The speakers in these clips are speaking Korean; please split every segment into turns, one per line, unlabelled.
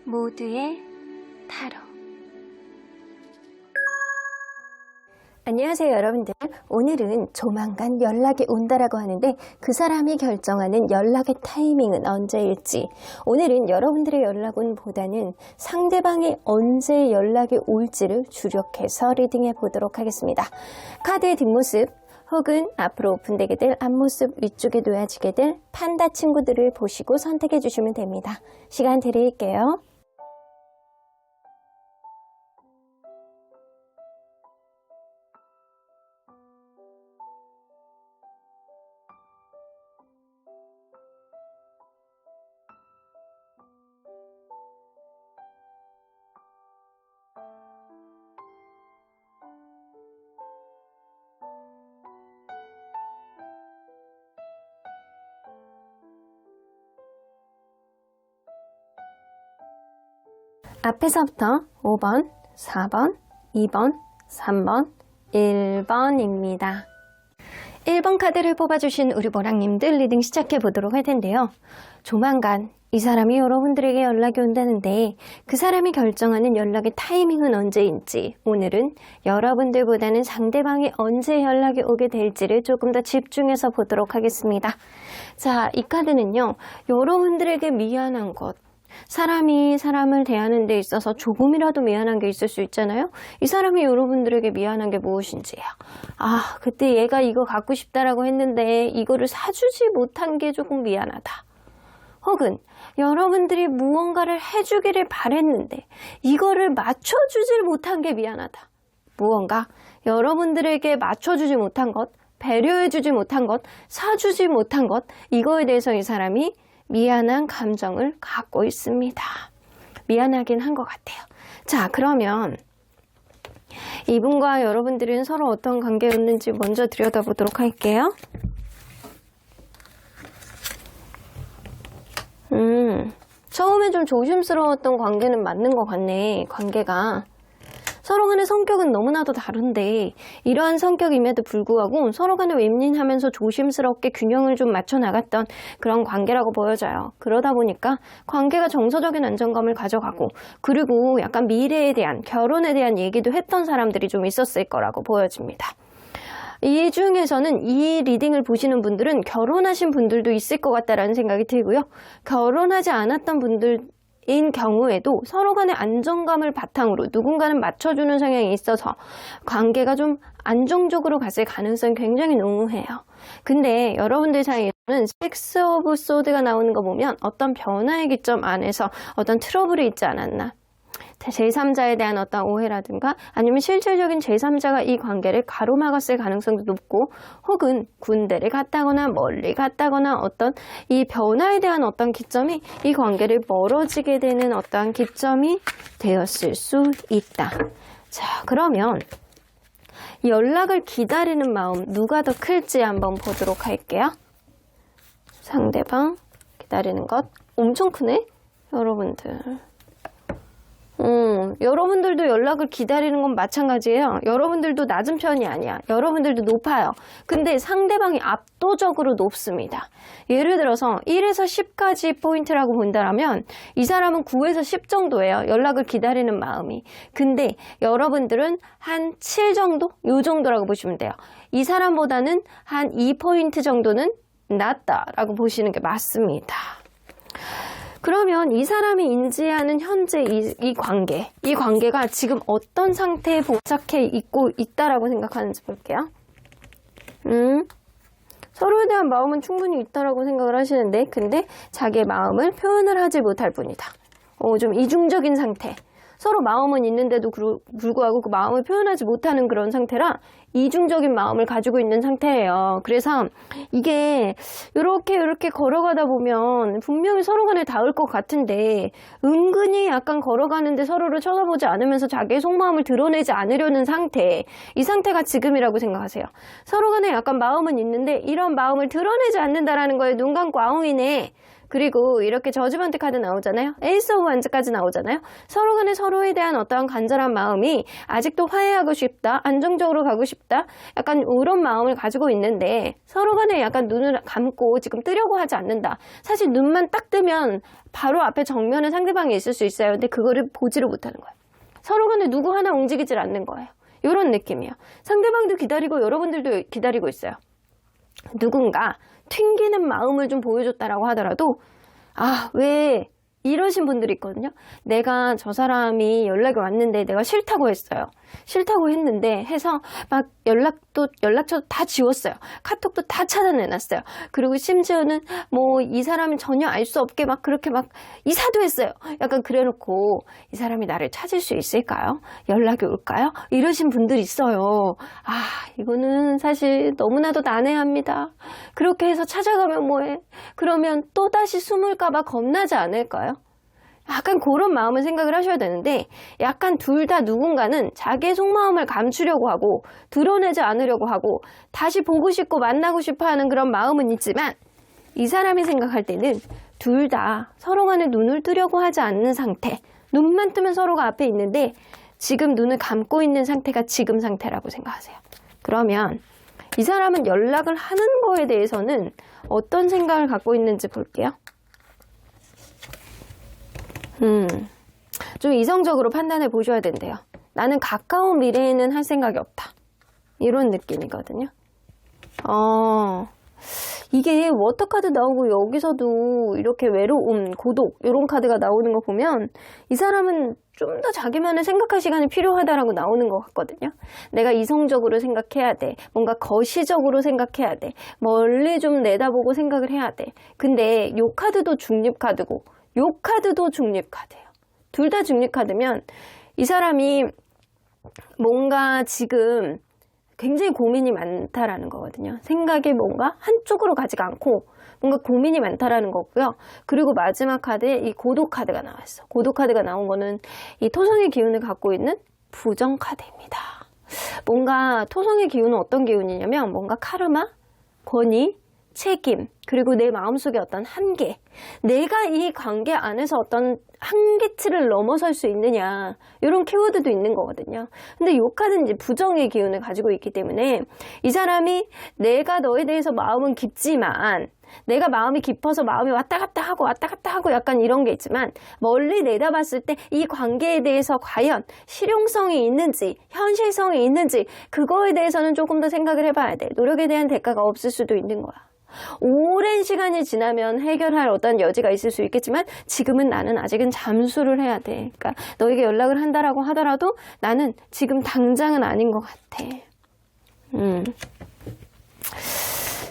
모두의 타로.
안녕하세요 여러분들. 오늘은 조만간 연락이 온다라고 하는데 그 사람이 결정하는 연락의 타이밍은 언제일지, 오늘은 여러분들의 연락은 보다는 상대방이 언제 연락이 올지를 주력해서 리딩해 보도록 하겠습니다. 카드의 뒷모습 혹은 앞으로 오픈되게 될 앞모습, 위쪽에 놓여지게 될 판다 친구들을 보시고 선택해 주시면 됩니다. 시간 드릴게요. 앞에서부터 5번, 4번, 2번, 3번, 1번입니다. 1번 카드를 뽑아주신 우리 보랑님들 리딩 시작해 보도록 할 텐데요. 조만간 이 사람이 여러분들에게 연락이 온다는데 그 사람이 결정하는 연락의 타이밍은 언제인지, 오늘은 여러분들보다는 상대방이 언제 연락이 오게 될지를 조금 더 집중해서 보도록 하겠습니다. 자, 이 카드는요, 여러분들에게 미안한 것, 사람이 사람을 대하는 데 있어서 조금이라도 미안한 게 있을 수 있잖아요. 이 사람이 여러분들에게 미안한 게 무엇인지요. 아, 그때 얘가 이거 갖고 싶다라고 했는데 이거를 사주지 못한 게 조금 미안하다. 혹은 여러분들이 무언가를 해주기를 바랬는데 이거를 맞춰주질 못한 게 미안하다. 무언가 여러분들에게 맞춰주지 못한 것, 배려해주지 못한 것, 사주지 못한 것, 이거에 대해서 이 사람이 미안한 감정을 갖고 있습니다. 미안하긴 한 것 같아요. 자, 그러면 이분과 여러분들은 서로 어떤 관계였는지 먼저 들여다보도록 할게요. 처음에 좀 조심스러웠던 관계는 맞는 것 같네. 관계가 서로 간의 성격은 너무나도 다른데 이러한 성격임에도 불구하고 서로 간에 윈윈하면서 조심스럽게 균형을 좀 맞춰 나갔던 그런 관계라고 보여져요. 그러다 보니까 관계가 정서적인 안정감을 가져가고, 그리고 약간 미래에 대한, 결혼에 대한 얘기도 했던 사람들이 좀 있었을 거라고 보여집니다. 이 중에서는 이 리딩을 보시는 분들은 결혼하신 분들도 있을 것 같다라는 생각이 들고요. 결혼하지 않았던 분들인 경우에도 서로 간의 안정감을 바탕으로 누군가는 맞춰주는 성향이 있어서 관계가 좀 안정적으로 갔을 가능성이 굉장히 농후해요. 근데 여러분들 사이에서는 섹스 오브 소드가 나오는 거 보면 어떤 변화의 기점 안에서 어떤 트러블이 있지 않았나. 제3자에 대한 어떤 오해라든가 아니면 실질적인 제3자가 이 관계를 가로막았을 가능성도 높고, 혹은 군대를 갔다거나 멀리 갔다거나 어떤 이 변화에 대한 어떤 기점이 이 관계를 멀어지게 되는 어떠한 기점이 되었을 수 있다. 자, 그러면 연락을 기다리는 마음 누가 더 클지 한번 보도록 할게요. 상대방 기다리는 것 엄청 크네 여러분들. 여러분들도 연락을 기다리는 건 마찬가지예요. 여러분들도 낮은 편이 아니야. 여러분들도 높아요. 근데 상대방이 압도적으로 높습니다. 예를 들어서 1에서 10까지 포인트라고 본다면 이 사람은 9에서 10 정도예요. 연락을 기다리는 마음이. 근데 여러분들은 한 7 정도? 요 정도라고 보시면 돼요. 이 사람보다는 한 2포인트 정도는 낮다라고 보시는 게 맞습니다. 그러면 이 사람이 인지하는 현재 이 관계가 지금 어떤 상태에 봉착해 있고 있다라고 생각하는지 볼게요. 서로에 대한 마음은 충분히 있다라고 생각을 하시는데, 근데 자기의 마음을 표현을 하지 못할 뿐이다. 좀 이중적인 상태. 서로 마음은 있는데도 불구하고 그 마음을 표현하지 못하는 그런 상태라 이중적인 마음을 가지고 있는 상태예요. 그래서 이게 이렇게 걸어가다 보면 분명히 서로 간에 닿을 것 같은데 은근히 약간 걸어가는데 서로를 쳐다보지 않으면서 자기의 속마음을 드러내지 않으려는 상태, 이 상태가 지금이라고 생각하세요. 서로 간에 약간 마음은 있는데 이런 마음을 드러내지 않는다라는 거에 눈 감고 아웅이네. 그리고 이렇게 저지먼트 카드 나오잖아요. 에이스 오브 완즈까지 나오잖아요. 서로 간에 서로에 대한 어떠한 간절한 마음이 아직도 화해하고 싶다, 안정적으로 가고 싶다, 약간 이런 마음을 가지고 있는데 서로 간에 약간 눈을 감고 지금 뜨려고 하지 않는다. 사실 눈만 딱 뜨면 바로 앞에 정면에 상대방이 있을 수 있어요. 근데 그거를 보지를 못하는 거예요. 서로 간에 누구 하나 움직이질 않는 거예요. 이런 느낌이에요. 상대방도 기다리고 여러분들도 기다리고 있어요. 누군가 튕기는 마음을 좀 보여줬다라고 하더라도 왜 이러신 분들이 있거든요. 내가 저 사람이 연락이 왔는데 내가 싫다고 했어요. 싫다고 했는데 해서 막 연락처도 다 지웠어요. 카톡도 다 차단해놨어요. 그리고 심지어는 뭐 이 사람은 전혀 알 수 없게 막 그렇게 막 이사도 했어요. 약간 그래놓고 이 사람이 나를 찾을 수 있을까요? 연락이 올까요? 이러신 분들이 있어요. 이거는 사실 너무나도 난해합니다. 그렇게 해서 찾아가면 뭐해? 그러면 또다시 숨을까봐 겁나지 않을까요? 약간 그런 마음을 생각을 하셔야 되는데 약간 둘 다 누군가는 자기의 속마음을 감추려고 하고 드러내지 않으려고 하고 다시 보고 싶고 만나고 싶어 하는 그런 마음은 있지만 이 사람이 생각할 때는 둘 다 서로 간에 눈을 뜨려고 하지 않는 상태, 눈만 뜨면 서로가 앞에 있는데 지금 눈을 감고 있는 상태가 지금 상태라고 생각하세요. 그러면 이 사람은 연락을 하는 거에 대해서는 어떤 생각을 갖고 있는지 볼게요. 좀 이성적으로 판단해 보셔야 된대요. 나는 가까운 미래에는 할 생각이 없다. 이런 느낌이거든요. 이게 워터카드 나오고 여기서도 이렇게 외로움, 고독 이런 카드가 나오는 거 보면 이 사람은 좀 더 자기만을 생각할 시간이 필요하다라고 나오는 것 같거든요. 내가 이성적으로 생각해야 돼. 뭔가 거시적으로 생각해야 돼. 멀리 좀 내다보고 생각을 해야 돼. 근데 요 카드도 중립 카드고 요 카드도 중립 카드예요. 둘 다 중립 카드면 이 사람이 뭔가 지금 굉장히 고민이 많다라는 거거든요. 생각이 뭔가 한쪽으로 가지가 않고 뭔가 고민이 많다라는 거고요. 그리고 마지막 카드에 이 고독 카드가 나왔어. 고독 카드가 나온 거는 이 토성의 기운을 갖고 있는 부정 카드입니다. 뭔가 토성의 기운은 어떤 기운이냐면 뭔가 카르마, 권위, 책임, 그리고 내 마음속에 어떤 한계, 내가 이 관계 안에서 어떤 한계치를 넘어설 수 있느냐, 이런 키워드도 있는 거거든요. 근데 이 카드는 이제 부정의 기운을 가지고 있기 때문에 이 사람이 내가 너에 대해서 마음은 깊지만 내가 마음이 깊어서 마음이 왔다 갔다 하고 약간 이런 게 있지만 멀리 내다봤을 때 이 관계에 대해서 과연 실용성이 있는지 현실성이 있는지 그거에 대해서는 조금 더 생각을 해봐야 돼. 노력에 대한 대가가 없을 수도 있는 거야. 오랜 시간이 지나면 해결할 어떤 여지가 있을 수 있겠지만 지금은 나는 아직은 잠수를 해야 돼. 그러니까 너에게 연락을 한다라고 하더라도 나는 지금 당장은 아닌 것 같아.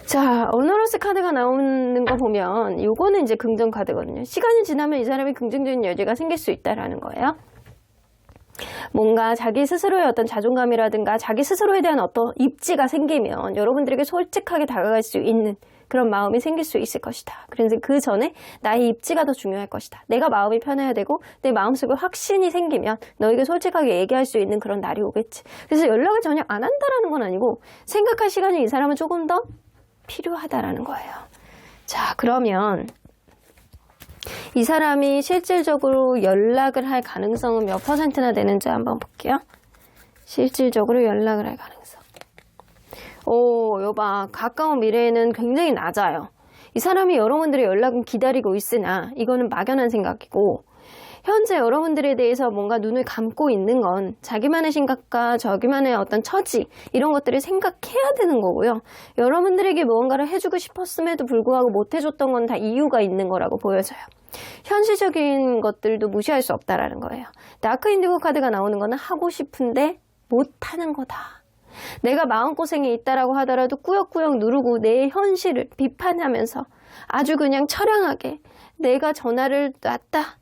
자, 어너러스 카드가 나오는 거 보면 요거는 이제 긍정 카드거든요. 시간이 지나면 이 사람이 긍정적인 여지가 생길 수 있다라는 거예요. 뭔가 자기 스스로의 어떤 자존감이라든가 자기 스스로에 대한 어떤 입지가 생기면 여러분들에게 솔직하게 다가갈 수 있는 그런 마음이 생길 수 있을 것이다. 그래서 그 전에 나의 입지가 더 중요할 것이다. 내가 마음이 편해야 되고 내 마음속에 확신이 생기면 너에게 솔직하게 얘기할 수 있는 그런 날이 오겠지. 그래서 연락을 전혀 안 한다라는 건 아니고 생각할 시간이 이 사람은 조금 더 필요하다라는 거예요. 자, 그러면 이 사람이 실질적으로 연락을 할 가능성은 몇 %나 되는지 한번 볼게요. 실질적으로 연락을 할 가능성. 여봐. 가까운 미래에는 굉장히 낮아요. 이 사람이 여러분들의 연락은 기다리고 있으나 이거는 막연한 생각이고 현재 여러분들에 대해서 뭔가 눈을 감고 있는 건 자기만의 생각과 자기만의 어떤 처지 이런 것들을 생각해야 되는 거고요. 여러분들에게 무언가를 해주고 싶었음에도 불구하고 못 해줬던 건 다 이유가 있는 거라고 보여져요. 현실적인 것들도 무시할 수 없다라는 거예요. 다크 인디고 카드가 나오는 거는 하고 싶은데 못하는 거다. 내가 마음고생이 있다라고 하더라도 꾸역꾸역 누르고 내 현실을 비판하면서 아주 그냥 처량하게 내가 전화를 놨다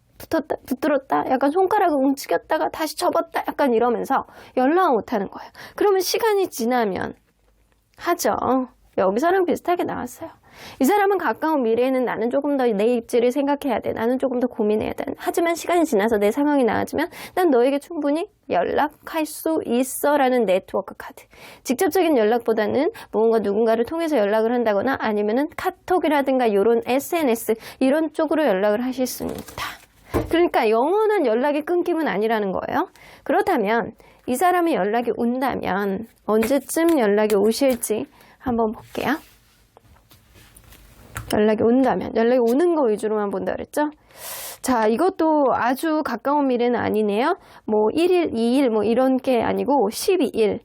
붙들었다 약간 손가락을 움직였다가 다시 접었다 약간 이러면서 연락을 못하는 거예요. 그러면 시간이 지나면 하죠. 여기서랑 비슷하게 나왔어요. 이 사람은 가까운 미래에는 나는 조금 더 내 입지를 생각해야 돼. 나는 조금 더 고민해야 돼. 하지만 시간이 지나서 내 상황이 나아지면 난 너에게 충분히 연락할 수 있어 라는 네트워크 카드. 직접적인 연락보다는 뭔가 누군가를 통해서 연락을 한다거나 아니면은 카톡이라든가 이런 SNS 이런 쪽으로 연락을 하실 수는 있다. 그러니까 영원한 연락이 끊김은 아니라는 거예요. 그렇다면 이 사람의 연락이 온다면 언제쯤 연락이 오실지 한번 볼게요. 연락이 온다면, 연락이 오는 거 위주로만 본다 그랬죠? 자, 이것도 아주 가까운 미래는 아니네요. 뭐 1일, 2일 뭐 이런 게 아니고 12일.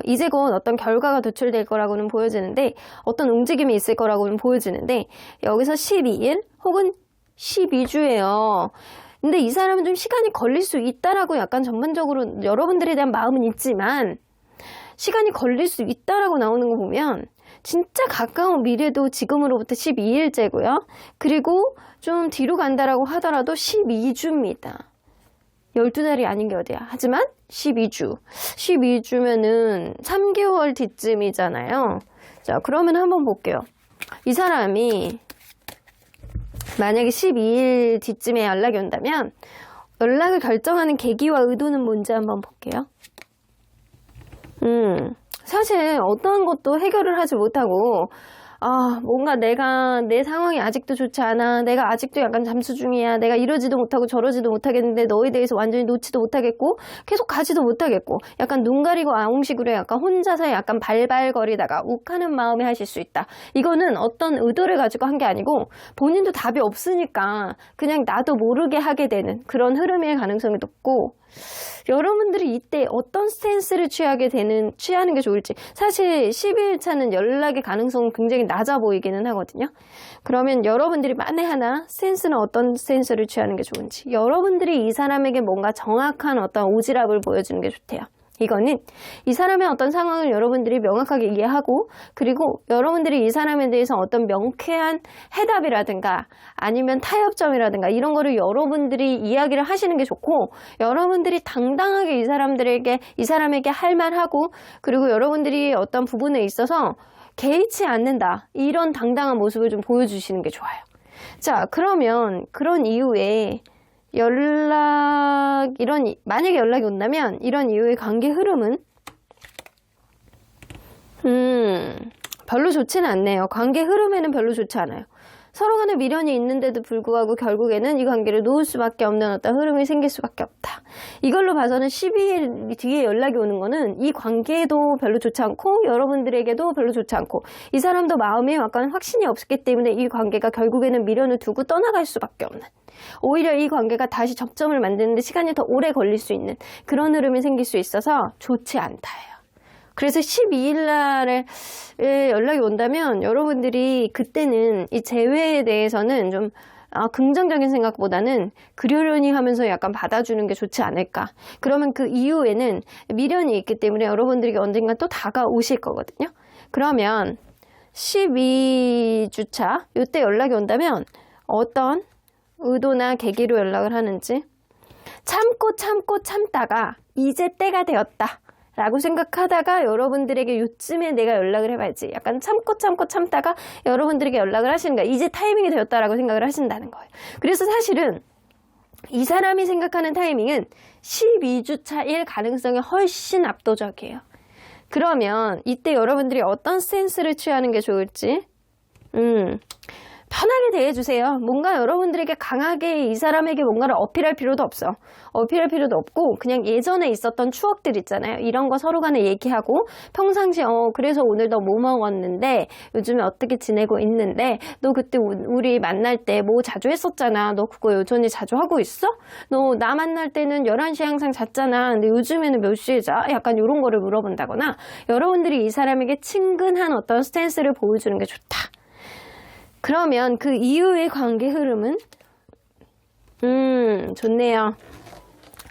이제 곧 어떤 결과가 도출될 거라고는 보여지는데 어떤 움직임이 있을 거라고는 보여지는데 여기서 12일 혹은 12주예요. 근데 이 사람은 좀 시간이 걸릴 수 있다라고 약간 전반적으로 여러분들에 대한 마음은 있지만 시간이 걸릴 수 있다라고 나오는 거 보면 진짜 가까운 미래도 지금으로부터 12일째고요. 그리고 좀 뒤로 간다라고 하더라도 12주입니다. 12달이 아닌 게 어디야. 하지만 12주. 12주면은 3개월 뒤쯤이잖아요. 자, 그러면 한번 볼게요. 이 사람이 만약에 12일 뒤쯤에 연락이 온다면 연락을 결정하는 계기와 의도는 뭔지 한번 볼게요. 사실 어떠한 것도 해결을 하지 못하고 뭔가 내가 내 상황이 아직도 좋지 않아. 내가 아직도 약간 잠수 중이야. 내가 이러지도 못하고 저러지도 못하겠는데 너에 대해서 완전히 놓지도 못하겠고 계속 가지도 못하겠고 약간 눈 가리고 아웅식으로 약간 혼자서 약간 발발거리다가 욱하는 마음에 하실 수 있다. 이거는 어떤 의도를 가지고 한 게 아니고 본인도 답이 없으니까 그냥 나도 모르게 하게 되는 그런 흐름일 가능성이 높고 여러분들이 이때 어떤 스탠스를 취하는 게 좋을지. 사실 12일차는 연락의 가능성은 굉장히 낮아 보이기는 하거든요. 그러면 여러분들이 만에 하나 스탠스는 어떤 스탠스를 취하는 게 좋은지, 여러분들이 이 사람에게 뭔가 정확한 어떤 오지랖을 보여주는 게 좋대요. 이거는 이 사람의 어떤 상황을 여러분들이 명확하게 이해하고 그리고 여러분들이 이 사람에 대해서 어떤 명쾌한 해답이라든가 아니면 타협점이라든가 이런 거를 여러분들이 이야기를 하시는 게 좋고 여러분들이 당당하게 이 사람에게 할 말하고 그리고 여러분들이 어떤 부분에 있어서 개의치 않는다. 이런 당당한 모습을 좀 보여주시는 게 좋아요. 자, 그러면 그런 이후에 만약에 연락이 온다면 이런 이후의 관계 흐름은 별로 좋지는 않네요. 관계 흐름에는 별로 좋지 않아요. 서로 간에 미련이 있는데도 불구하고 결국에는 이 관계를 놓을 수밖에 없는 어떤 흐름이 생길 수밖에 없다. 이걸로 봐서는 12일 뒤에 연락이 오는 거는 이 관계도 별로 좋지 않고 여러분들에게도 별로 좋지 않고 이 사람도 마음에 약간 확신이 없기 때문에 이 관계가 결국에는 미련을 두고 떠나갈 수밖에 없는 오히려 이 관계가 다시 접점을 만드는데 시간이 더 오래 걸릴 수 있는 그런 흐름이 생길 수 있어서 좋지 않다예요. 그래서 12일 날에 연락이 온다면 여러분들이 그때는 이 재회에 대해서는 좀 긍정적인 생각보다는 그러려니 하면서 약간 받아주는 게 좋지 않을까. 그러면 그 이후에는 미련이 있기 때문에 여러분들에게 언젠가 또 다가오실 거거든요. 그러면 12주차 이때 연락이 온다면 어떤 의도나 계기로 연락을 하는지 참다가 이제 때가 되었다 라고 생각하다가 여러분들에게 요즘에 내가 연락을 해봐야지 약간 참다가 여러분들에게 연락을 하시는 거야. 이제 타이밍이 되었다라고 생각을 하신다는 거예요. 그래서 사실은 이 사람이 생각하는 타이밍은 12주차일 가능성이 훨씬 압도적이에요. 그러면 이때 여러분들이 어떤 스탠스를 취하는 게 좋을지 편하게 대해주세요. 뭔가 여러분들에게 강하게 이 사람에게 뭔가를 어필할 필요도 없어. 어필할 필요도 없고 그냥 예전에 있었던 추억들 있잖아요. 이런 거 서로 간에 얘기하고 평상시에 그래서 오늘 너 뭐 먹었는데 요즘에 어떻게 지내고 있는데 너 그때 우리 만날 때 뭐 자주 했었잖아. 너 그거 여전히 자주 하고 있어? 너 나 만날 때는 11시에 항상 잤잖아. 근데 요즘에는 몇 시에 자? 약간 이런 거를 물어본다거나 여러분들이 이 사람에게 친근한 어떤 스탠스를 보여주는 게 좋다. 그러면 그 이후의 관계 흐름은 좋네요.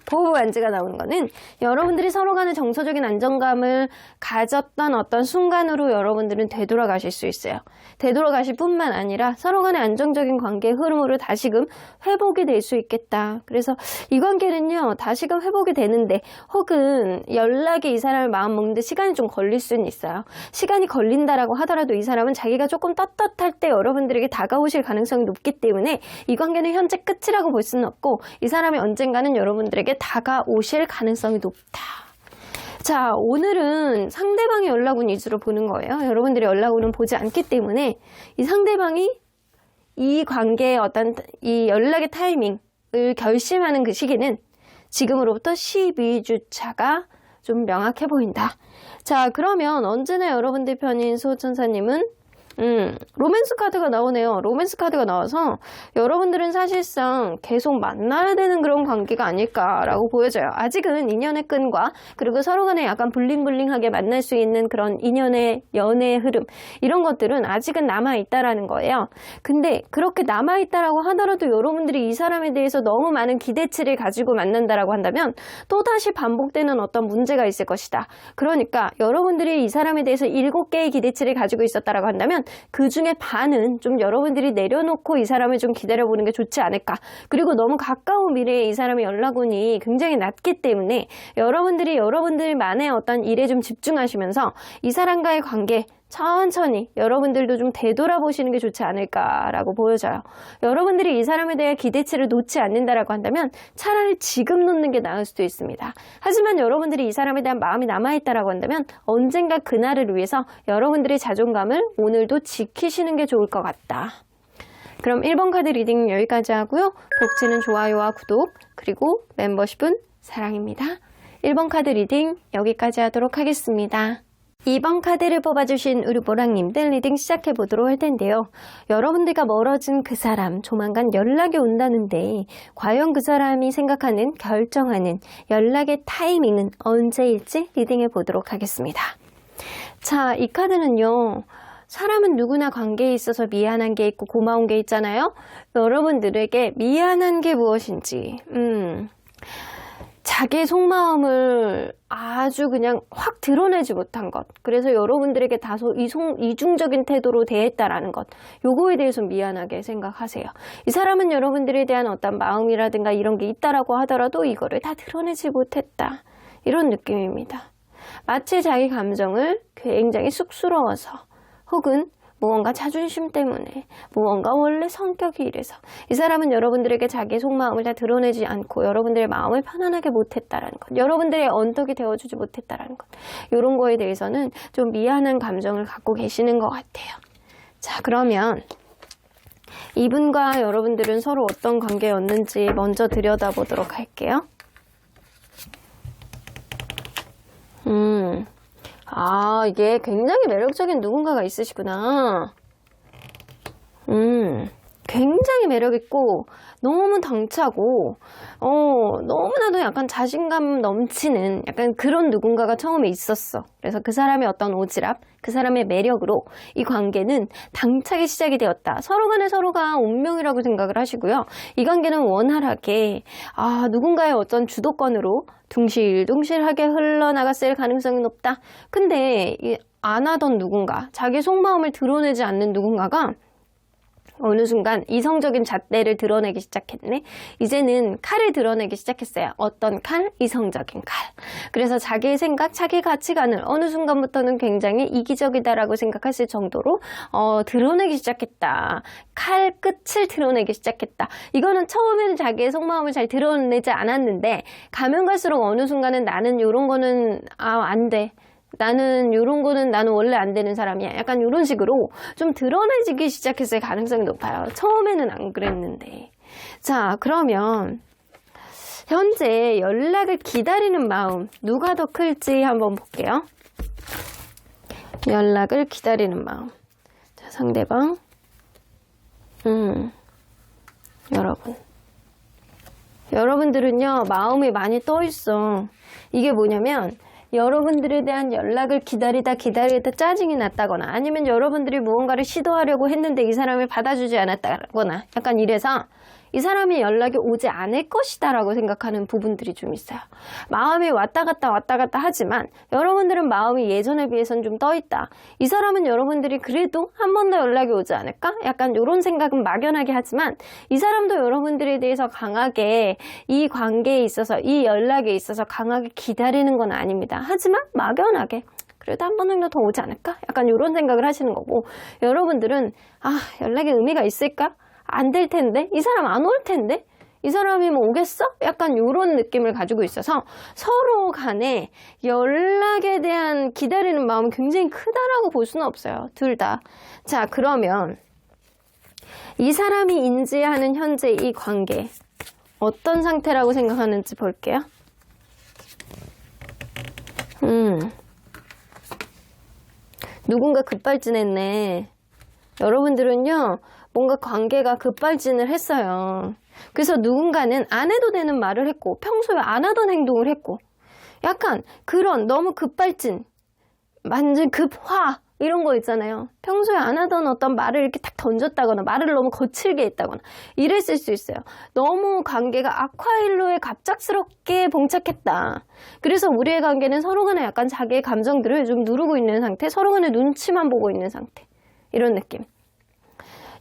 보호반지가 나오는 거는 여러분들이 서로 간에 정서적인 안정감을 가졌던 어떤 순간으로 여러분들은 되돌아가실 수 있어요. 되돌아가실 뿐만 아니라 서로 간의 안정적인 관계의 흐름으로 다시금 회복이 될 수 있겠다. 그래서 이 관계는요, 다시금 회복이 되는데 혹은 연락에 이 사람을 마음먹는데 시간이 좀 걸릴 수는 있어요. 시간이 걸린다라고 하더라도 이 사람은 자기가 조금 떳떳할 때 여러분들에게 다가오실 가능성이 높기 때문에 이 관계는 현재 끝이라고 볼 수는 없고 이 사람이 언젠가는 여러분들에게 다가오실 가능성이 높다. 자, 오늘은 상대방의 연락운 위주로 보는 거예요. 여러분들의 연락운은 보지 않기 때문에 이 상대방이 이 관계의 어떤 이 연락의 타이밍을 결심하는 그 시기는 지금으로부터 12주차가 좀 명확해 보인다. 자, 그러면 언제나 여러분들 편인 수호천사님은 로맨스 카드가 나오네요. 로맨스 카드가 나와서 여러분들은 사실상 계속 만나야 되는 그런 관계가 아닐까라고 보여져요. 아직은 인연의 끈과 그리고 서로 간에 약간 블링블링하게 만날 수 있는 그런 인연의 연애의 흐름 이런 것들은 아직은 남아있다라는 거예요. 근데 그렇게 남아있다라고 하더라도 여러분들이 이 사람에 대해서 너무 많은 기대치를 가지고 만난다라고 한다면 또다시 반복되는 어떤 문제가 있을 것이다. 그러니까 여러분들이 이 사람에 대해서 7개의 기대치를 가지고 있었다라고 한다면 그 중에 반은 좀 여러분들이 내려놓고 이 사람을 좀 기다려보는 게 좋지 않을까. 그리고 너무 가까운 미래에 이 사람의 연락운이 굉장히 낮기 때문에 여러분들이 여러분들만의 어떤 일에 좀 집중하시면서 이 사람과의 관계 천천히 여러분들도 좀 되돌아보시는 게 좋지 않을까라고 보여져요. 여러분들이 이 사람에 대해 기대치를 놓지 않는다라고 한다면 차라리 지금 놓는 게 나을 수도 있습니다. 하지만 여러분들이 이 사람에 대한 마음이 남아있다라고 한다면 언젠가 그날을 위해서 여러분들의 자존감을 오늘도 지키시는 게 좋을 것 같다. 그럼 1번 카드 리딩 여기까지 하고요. 독치는 좋아요와 구독 그리고 멤버십은 사랑입니다. 1번 카드 리딩 여기까지 하도록 하겠습니다. 2번 카드를 뽑아주신 우리 보랑님들 리딩 시작해보도록 할 텐데요. 여러분들과 멀어진 그 사람 조만간 연락이 온다는데 과연 그 사람이 생각하는 결정하는 연락의 타이밍은 언제일지 리딩해보도록 하겠습니다. 자, 이 카드는요. 사람은 누구나 관계에 있어서 미안한 게 있고 고마운 게 있잖아요. 여러분들에게 미안한 게 무엇인지 자기의 속마음을 아주 그냥 확 드러내지 못한 것. 그래서 여러분들에게 다소 이중적인 태도로 대했다라는 것. 요거에 대해서 미안하게 생각하세요. 이 사람은 여러분들에 대한 어떤 마음이라든가 이런 게 있다라고 하더라도 이거를 다 드러내지 못했다. 이런 느낌입니다. 마치 자기 감정을 굉장히 쑥스러워서 혹은 무언가 자존심 때문에 무언가 원래 성격이 이래서 이 사람은 여러분들에게 자기의 속마음을 다 드러내지 않고 여러분들의 마음을 편안하게 못했다라는 것, 여러분들의 언덕이 되어주지 못했다라는 것, 이런 거에 대해서는 좀 미안한 감정을 갖고 계시는 것 같아요. 자, 그러면 이분과 여러분들은 서로 어떤 관계였는지 먼저 들여다보도록 할게요. 아, 이게 굉장히 매력적인 누군가가 있으시구나. 굉장히 매력있고, 너무 당차고, 너무나도 약간 자신감 넘치는 약간 그런 누군가가 처음에 있었어. 그래서 그 사람의 어떤 오지랖, 그 사람의 매력으로 이 관계는 당차게 시작이 되었다. 서로 간에 서로가 운명이라고 생각을 하시고요. 이 관계는 원활하게, 누군가의 어떤 주도권으로 둥실둥실하게 흘러나갔을 가능성이 높다. 근데 안 하던 누군가, 자기 속마음을 드러내지 않는 누군가가 어느 순간 이성적인 잣대를 드러내기 시작했네. 이제는 칼을 드러내기 시작했어요. 어떤 칼? 이성적인 칼. 그래서 자기의 생각, 자기 가치관을 어느 순간부터는 굉장히 이기적이다라고 생각하실 정도로 드러내기 시작했다. 칼 끝을 드러내기 시작했다. 이거는 처음에는 자기의 속마음을 잘 드러내지 않았는데 가면 갈수록 어느 순간은 나는 이런 거는 안 돼. 나는 이런 거는 나는 원래 안 되는 사람이야. 약간 이런 식으로 좀 드러내지기 시작했을 가능성이 높아요. 처음에는 안 그랬는데. 자, 그러면 현재 연락을 기다리는 마음 누가 더 클지 한번 볼게요. 연락을 기다리는 마음. 자, 상대방. 여러분들은요, 마음이 많이 떠 있어. 이게 뭐냐면 여러분들에 대한 연락을 기다리다 짜증이 났다거나 아니면 여러분들이 무언가를 시도하려고 했는데 이 사람을 받아주지 않았다거나 약간 이래서 이 사람이 연락이 오지 않을 것이다 라고 생각하는 부분들이 좀 있어요. 마음이 왔다 갔다 하지만 여러분들은 마음이 예전에 비해서는 좀 떠있다. 이 사람은 여러분들이 그래도 한 번 더 연락이 오지 않을까? 약간 이런 생각은 막연하게 하지만 이 사람도 여러분들에 대해서 강하게 이 관계에 있어서 이 연락에 있어서 강하게 기다리는 건 아닙니다. 하지만 막연하게 그래도 한 번 정도 더 오지 않을까? 약간 이런 생각을 하시는 거고 여러분들은 연락에 의미가 있을까? 안 될 텐데? 이 사람 안 올 텐데? 이 사람이 뭐 오겠어? 약간 이런 느낌을 가지고 있어서 서로 간에 연락에 대한 기다리는 마음은 굉장히 크다라고 볼 수는 없어요. 둘 다. 자, 그러면 이 사람이 인지하는 현재 이 관계 어떤 상태라고 생각하는지 볼게요. 누군가 급발진했네. 여러분들은요, 뭔가 관계가 급발진을 했어요. 그래서 누군가는 안 해도 되는 말을 했고, 평소에 안 하던 행동을 했고, 약간 그런 너무 급발진, 완전 급화, 이런 거 있잖아요. 평소에 안 하던 어떤 말을 이렇게 탁 던졌다거나, 말을 너무 거칠게 했다거나, 이랬을 수 있어요. 너무 관계가 악화일로에 갑작스럽게 봉착했다. 그래서 우리의 관계는 서로 간에 약간 자기의 감정들을 좀 누르고 있는 상태, 서로 간에 눈치만 보고 있는 상태. 이런 느낌.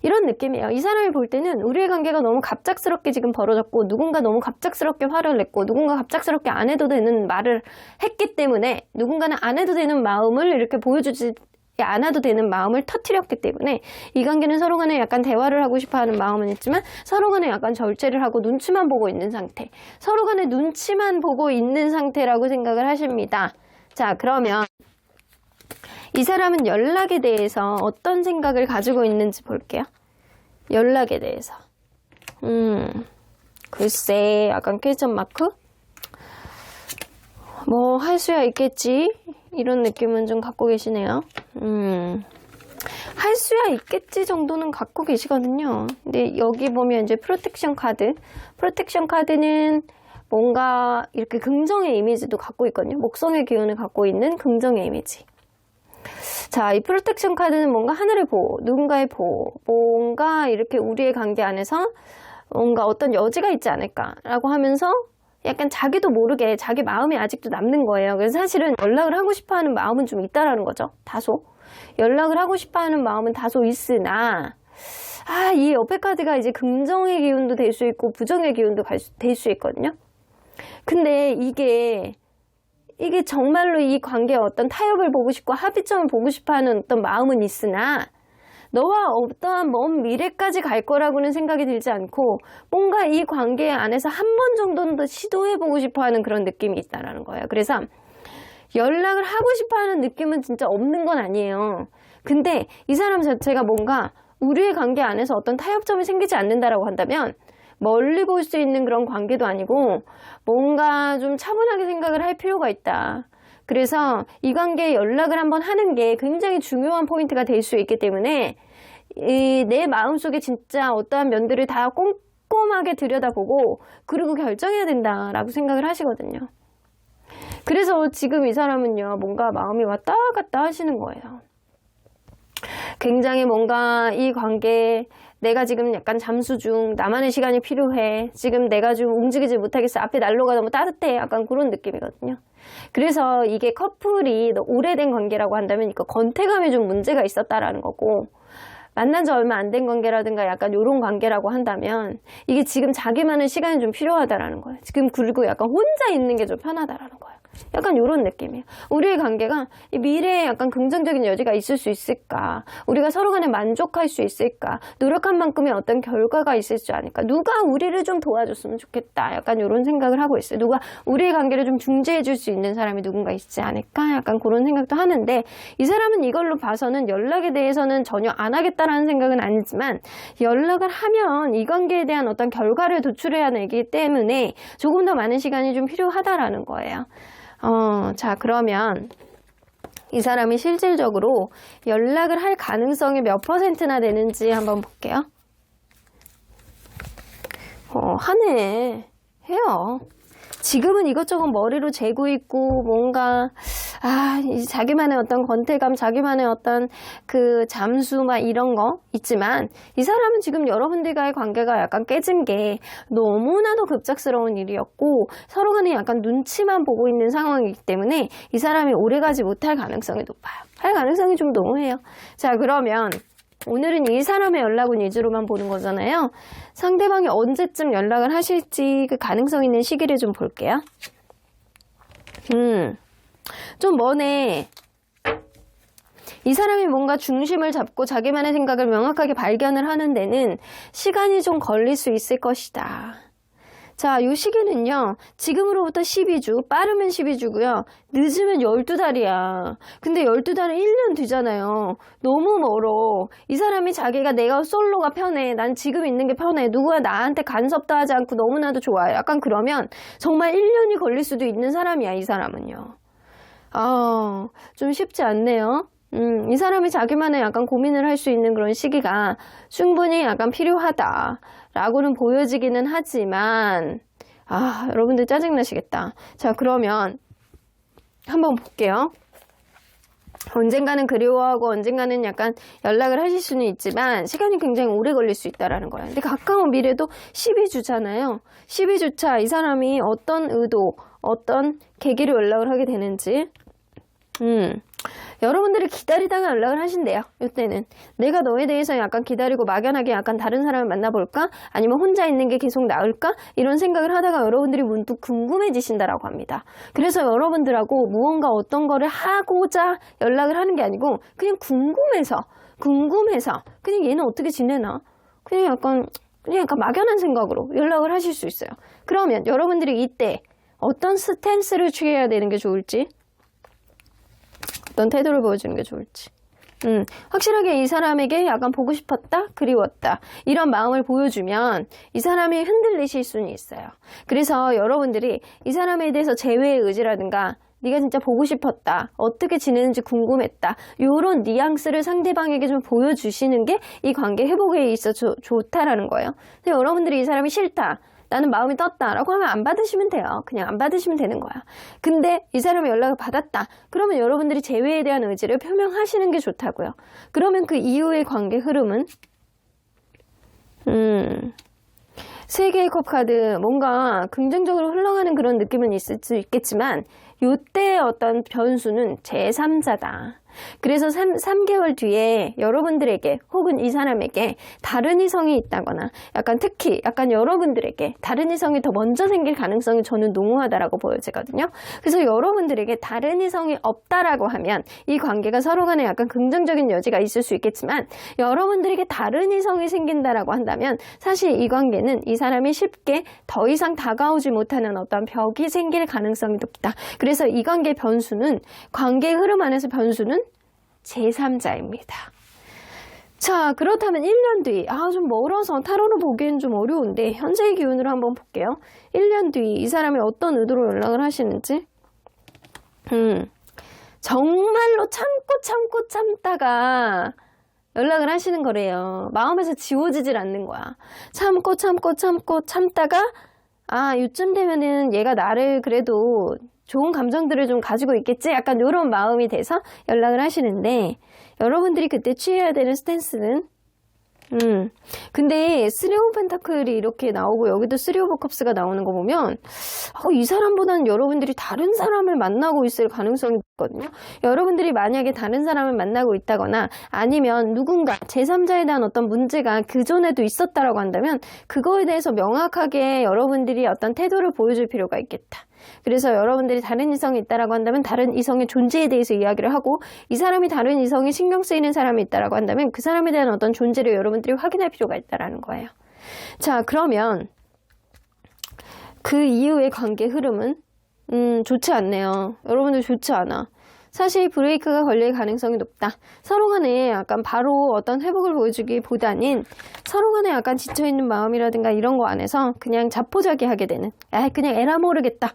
이런 느낌이에요. 이 사람이 볼 때는 우리의 관계가 너무 갑작스럽게 지금 벌어졌고 누군가 너무 갑작스럽게 화를 냈고 누군가 갑작스럽게 안 해도 되는 말을 했기 때문에 누군가는 안 해도 되는 마음을 이렇게 보여주지 않아도 되는 마음을 터뜨렸기 때문에 이 관계는 서로 간에 약간 대화를 하고 싶어하는 마음은 있지만 서로 간에 약간 절제를 하고 눈치만 보고 있는 상태. 서로 간에 눈치만 보고 있는 상태라고 생각을 하십니다. 자, 그러면 이 사람은 연락에 대해서 어떤 생각을 가지고 있는지 볼게요. 연락에 대해서. 글쎄, 약간 퀘스천 마크? 뭐, 할 수야 있겠지? 이런 느낌은 좀 갖고 계시네요. 할 수야 있겠지 정도는 갖고 계시거든요. 근데 여기 보면 이제 프로텍션 카드. 프로텍션 카드는 뭔가 이렇게 긍정의 이미지도 갖고 있거든요. 목성의 기운을 갖고 있는 긍정의 이미지. 자, 이 프로텍션 카드는 뭔가 하늘의 보호, 누군가의 보호, 뭔가 이렇게 우리의 관계 안에서 뭔가 어떤 여지가 있지 않을까라고 하면서 약간 자기도 모르게 자기 마음이 아직도 남는 거예요. 그래서 사실은 연락을 하고 싶어하는 마음은 좀 있다라는 거죠. 다소. 연락을 하고 싶어하는 마음은 다소 있으나 이 옆에 카드가 이제 긍정의 기운도 될 수 있고 부정의 기운도 될 수 있거든요. 근데 이게 정말로 이 관계의 어떤 타협을 보고 싶고 합의점을 보고 싶어하는 어떤 마음은 있으나 너와 어떠한 먼 미래까지 갈 거라고는 생각이 들지 않고 뭔가 이 관계 안에서 한 번 정도는 더 시도해보고 싶어하는 그런 느낌이 있다라는 거예요. 그래서 연락을 하고 싶어하는 느낌은 진짜 없는 건 아니에요. 근데 이 사람 자체가 뭔가 우리의 관계 안에서 어떤 타협점이 생기지 않는다라고 한다면 멀리 볼 수 있는 그런 관계도 아니고 뭔가 좀 차분하게 생각을 할 필요가 있다. 그래서 이 관계에 연락을 한번 하는 게 굉장히 중요한 포인트가 될 수 있기 때문에 내 마음속에 진짜 어떠한 면들을 다 꼼꼼하게 들여다보고 그리고 결정해야 된다라고 생각을 하시거든요. 그래서 지금 이 사람은요, 뭔가 마음이 왔다 갔다 하시는 거예요. 굉장히 뭔가 이 관계에 내가 지금 약간 잠수 중, 나만의 시간이 필요해. 지금 내가 좀 움직이지 못하겠어. 앞에 난로가 너무 따뜻해. 약간 그런 느낌이거든요. 그래서 이게 커플이 오래된 관계라고 한다면 이거 권태감에 좀 문제가 있었다라는 거고, 만난 지 얼마 안 된 관계라든가 약간 이런 관계라고 한다면 이게 지금 자기만의 시간이 좀 필요하다라는 거예요. 지금 그리고 약간 혼자 있는 게 좀 편하다라는 거예요. 약간 이런 느낌이에요. 우리의 관계가 미래에 약간 긍정적인 여지가 있을 수 있을까? 우리가 서로 간에 만족할 수 있을까? 노력한 만큼의 어떤 결과가 있을 수 않을까? 누가 우리를 좀 도와줬으면 좋겠다. 약간 이런 생각을 하고 있어요. 누가 우리의 관계를 좀 중재해 줄 수 있는 사람이 누군가 있지 않을까? 약간 그런 생각도 하는데 이 사람은 이걸로 봐서는 연락에 대해서는 전혀 안 하겠다라는 생각은 아니지만 연락을 하면 이 관계에 대한 어떤 결과를 도출해야 되기 때문에 조금 더 많은 시간이 좀 필요하다라는 거예요. 자, 그러면 이 사람이 실질적으로 연락을 할 가능성이 몇 %나 되는지 한번 볼게요. 하네. 해요. 지금은 이것저것 머리로 재고 있고 뭔가 이제 자기만의 어떤 권태감, 자기만의 어떤 그 잠수 막 이런 거 있지만 이 사람은 지금 여러분들과의 관계가 약간 깨진 게 너무나도 급작스러운 일이었고 서로 간에 약간 눈치만 보고 있는 상황이기 때문에 이 사람이 오래가지 못할 가능성이 높아요. 할 가능성이 좀 너무해요. 자, 그러면 오늘은 이 사람의 연락운 위주로만 보는 거잖아요. 상대방이 언제쯤 연락을 하실지 그 가능성 있는 시기를 좀 볼게요. 좀 머네. 이 사람이 뭔가 중심을 잡고 자기만의 생각을 명확하게 발견을 하는 데는 시간이 좀 걸릴 수 있을 것이다. 자, 요 시기는요, 지금으로부터 12주, 빠르면 12주고요, 늦으면 12달이야. 근데 12달은 1년 뒤잖아요. 너무 멀어. 이 사람이 자기가 내가 솔로가 편해. 난 지금 있는 게 편해. 누구야 나한테 간섭도 하지 않고 너무나도 좋아요. 약간 그러면 정말 1년이 걸릴 수도 있는 사람이야, 이 사람은요. 좀 쉽지 않네요. 이 사람이 자기만의 약간 고민을 할 수 있는 그런 시기가 충분히 약간 필요하다라고는 보여지기는 하지만, 여러분들 짜증나시겠다. 자, 그러면 한번 볼게요. 언젠가는 그리워하고 언젠가는 약간 연락을 하실 수는 있지만 시간이 굉장히 오래 걸릴 수 있다라는 거예요. 근데 가까운 미래도 12주잖아요. 12주차 이 사람이 어떤 의도, 어떤 계기로 연락을 하게 되는지 여러분들이 기다리다가 연락을 하신대요. 이때는 내가 너에 대해서 약간 기다리고 막연하게 약간 다른 사람을 만나볼까? 아니면 혼자 있는 게 계속 나을까? 이런 생각을 하다가 여러분들이 문득 궁금해지신다라고 합니다. 그래서 여러분들하고 무언가 어떤 거를 하고자 연락을 하는 게 아니고 그냥 궁금해서 그냥 얘는 어떻게 지내나? 그냥 약간 막연한 생각으로 연락을 하실 수 있어요. 그러면 여러분들이 이때 어떤 스탠스를 취해야 되는 게 좋을지, 어떤 태도를 보여주는 게 좋을지, 확실하게 이 사람에게 약간 보고 싶었다, 그리웠다 이런 마음을 보여주면 이 사람이 흔들리실 수는 있어요. 그래서 여러분들이 이 사람에 대해서 재회의 의지라든가 네가 진짜 보고 싶었다, 어떻게 지내는지 궁금했다, 요런 뉘앙스를 상대방에게 좀 보여주시는 게 이 관계 회복에 있어 좋다라는 거예요. 근데 여러분들이 이 사람이 싫다, 나는 마음이 떴다라고 하면 안 받으시면 돼요. 그냥 안 받으시면 되는 거야. 근데 이 사람의 연락을 받았다. 그러면 여러분들이 재회에 대한 의지를 표명하시는 게 좋다고요. 그러면 그 이후의 관계 흐름은 3개의 컵 카드, 뭔가 긍정적으로 흘러가는 그런 느낌은 있을 수 있겠지만 요때의 어떤 변수는 제3자다. 그래서 3개월 뒤에 여러분들에게 혹은 이 사람에게 다른 이성이 있다거나 특히 여러분들에게 다른 이성이 더 먼저 생길 가능성이 저는 농후하다라고 보여지거든요. 그래서 여러분들에게 다른 이성이 없다라고 하면 이 관계가 서로 간에 약간 긍정적인 여지가 있을 수 있겠지만 여러분들에게 다른 이성이 생긴다라고 한다면 사실 이 관계는 이 사람이 쉽게 더 이상 다가오지 못하는 어떤 벽이 생길 가능성이 높다. 그래서 이 관계의 변수는, 관계의 흐름 안에서 변수는 제3자입니다. 자, 그렇다면 1년 뒤, 좀 멀어서 타로로 보기엔 좀 어려운데 현재의 기운으로 한번 볼게요. 1년 뒤 이 사람이 어떤 의도로 연락을 하시는지. 정말로 참다가 연락을 하시는 거래요. 마음에서 지워지질 않는 거야. 참다가 요쯤 되면은 얘가 나를 그래도 좋은 감정들을 좀 가지고 있겠지? 약간 이런 마음이 돼서 연락을 하시는데 여러분들이 그때 취해야 되는 스탠스는 근데 3 오브 펜타클이 이렇게 나오고 여기도 3 오브 컵스가 나오는 거 보면 이 사람보다는 여러분들이 다른 사람을 만나고 있을 가능성이 있거든요. 여러분들이 만약에 다른 사람을 만나고 있다거나 아니면 누군가 제3자에 대한 어떤 문제가 그전에도 있었다라고 한다면 그거에 대해서 명확하게 여러분들이 어떤 태도를 보여줄 필요가 있겠다. 그래서 여러분들이 다른 이성이 있다라고 한다면 다른 이성의 존재에 대해서 이야기를 하고, 이 사람이 다른 이성이 신경 쓰이는 사람이 있다라고 한다면 그 사람에 대한 어떤 존재를 여러분들이 확인할 필요가 있다라는 거예요. 자, 그러면 그 이후의 관계 흐름은 좋지 않네요. 여러분들 좋지 않아. 사실 브레이크가 걸릴 가능성이 높다. 서로 간에 약간 바로 어떤 회복을 보여주기보다는 서로 간에 약간 지쳐있는 마음이라든가 이런 거 안에서 그냥 자포자기하게 되는, 그냥 에라 모르겠다,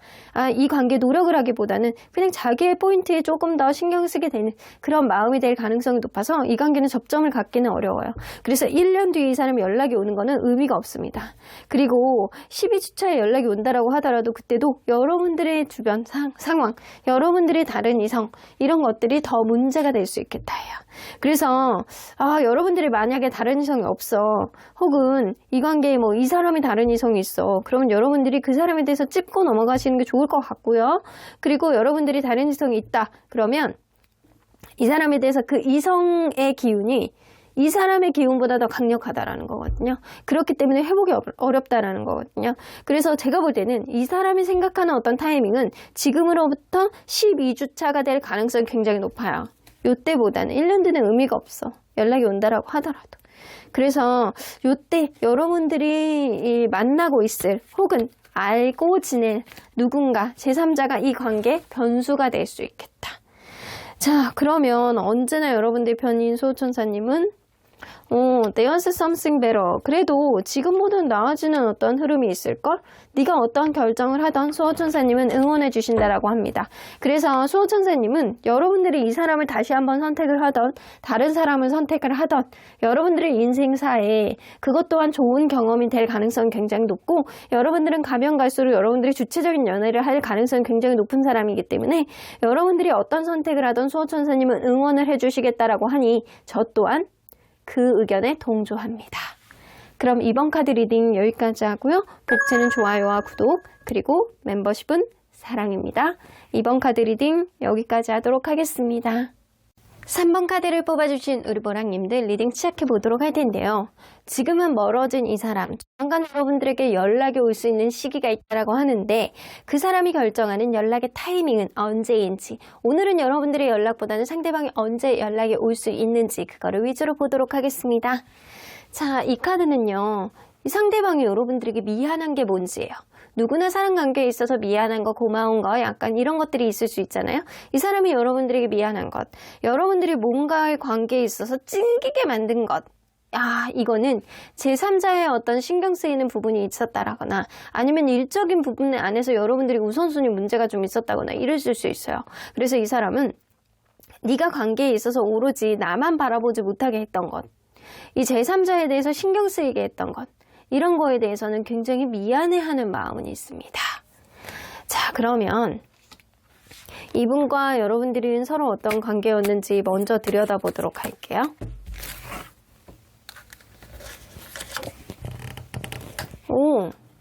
이 관계 노력을 하기보다는 그냥 자기의 포인트에 조금 더 신경 쓰게 되는 그런 마음이 될 가능성이 높아서 이 관계는 접점을 갖기는 어려워요. 그래서 1년 뒤에 이 사람이 연락이 오는 거는 의미가 없습니다. 그리고 12주차에 연락이 온다라고 하더라도 그때도 여러분들의 주변 상황, 여러분들의 다른 이성, 이런 것들이 더 문제가 될 수 있겠다 해요. 그래서 여러분들이 만약에 다른 이성이 없어, 혹은 이 관계에 뭐 이 사람이 다른 이성이 있어, 그러면 여러분들이 그 사람에 대해서 찝고 넘어가시는 게 좋을 것 같고요. 그리고 여러분들이 다른 이성이 있다 그러면 이 사람에 대해서 그 이성의 기운이 이 사람의 기운보다 더 강력하다라는 거거든요. 그렇기 때문에 회복이 어렵다라는 거거든요. 그래서 제가 볼 때는 이 사람이 생각하는 어떤 타이밍은 지금으로부터 12주차가 될 가능성이 굉장히 높아요. 요때보다는 1년 뒤는 의미가 없어. 연락이 온다라고 하더라도. 그래서 요때 여러분들이 만나고 있을, 혹은 알고 지낼 누군가 제3자가 이 관계의 변수가 될 수 있겠다. 자, 그러면 언제나 여러분들 편인 수호천사님은 there's something better. 그래도 지금보다는 나아지는 어떤 흐름이 있을걸? 네가 어떠한 결정을 하던 수호천사님은 응원해 주신다라고 합니다. 그래서 수호천사님은 여러분들이 이 사람을 다시 한번 선택을 하던, 다른 사람을 선택을 하던 여러분들의 인생사에 그것 또한 좋은 경험이 될 가능성이 굉장히 높고, 여러분들은 가면 갈수록 여러분들이 주체적인 연애를 할 가능성이 굉장히 높은 사람이기 때문에 여러분들이 어떤 선택을 하던 수호천사님은 응원을 해 주시겠다라고 하니 저 또한 그 의견에 동조합니다. 그럼 이번 카드 리딩 여기까지 하고요. 복채는 좋아요와 구독, 그리고 멤버십은 사랑입니다. 이번 카드 리딩 여기까지 하도록 하겠습니다. 3번 카드를 뽑아주신 우리 보랑님들 리딩 시작해보도록 할 텐데요. 지금은 멀어진 이 사람, 조만간 여러분들에게 연락이 올 수 있는 시기가 있다고 하는데 그 사람이 결정하는 연락의 타이밍은 언제인지, 오늘은 여러분들의 연락보다는 상대방이 언제 연락이 올 수 있는지 그거를 위주로 보도록 하겠습니다. 자, 이 카드는요, 이 상대방이 여러분들에게 미안한 게 뭔지예요. 누구나 사람 관계에 있어서 미안한 거, 고마운 거, 약간 이런 것들이 있을 수 있잖아요. 이 사람이 여러분들에게 미안한 것, 여러분들이 뭔가의 관계에 있어서 찡기게 만든 것, 이거는 제3자의 어떤 신경 쓰이는 부분이 있었다라거나, 아니면 일적인 부분 안에서 여러분들이 우선순위 문제가 좀 있었다거나 이랬을 수 있어요. 그래서 이 사람은 네가 관계에 있어서 오로지 나만 바라보지 못하게 했던 것, 이 제3자에 대해서 신경 쓰이게 했던 것, 이런 거에 대해서는 굉장히 미안해하는 마음은 있습니다. 자, 그러면 이분과 여러분들은 서로 어떤 관계였는지 먼저 들여다보도록 할게요.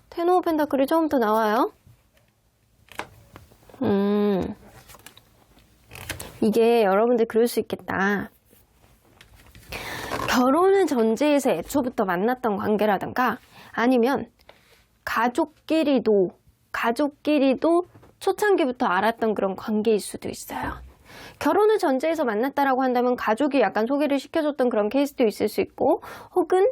텐 오브 펜타클이 처음부터 나와요. 이게 여러분들 그럴 수 있겠다. 결혼을 전제해서 애초부터 만났던 관계라든가, 아니면 가족끼리도 초창기부터 알았던 그런 관계일 수도 있어요. 결혼을 전제해서 만났다라고 한다면 가족이 약간 소개를 시켜줬던 그런 케이스도 있을 수 있고, 혹은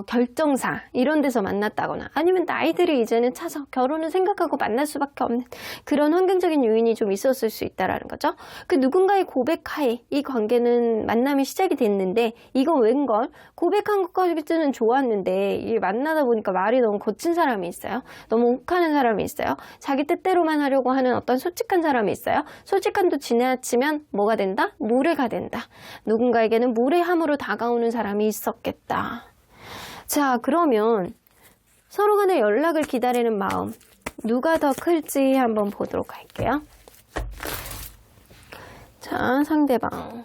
결정사 이런 데서 만났다거나, 아니면 나이들이 이제는 차서 결혼을 생각하고 만날 수밖에 없는 그런 환경적인 요인이 좀 있었을 수 있다라는 거죠. 그 누군가의 고백하에 이 관계는 만남이 시작이 됐는데, 이건 웬걸 고백한 것까지는 좋았는데 이 만나다 보니까 말이 너무 거친 사람이 있어요. 너무 욱하는 사람이 있어요. 자기 뜻대로만 하려고 하는 어떤 솔직한 사람이 있어요. 솔직함도 지나치면 뭐가 된다? 무례가 된다. 누군가에게는 무례함으로 다가오는 사람이 있었겠다. 자, 그러면 서로 간에 연락을 기다리는 마음, 누가 더 클지 한번 보도록 할게요. 자, 상대방.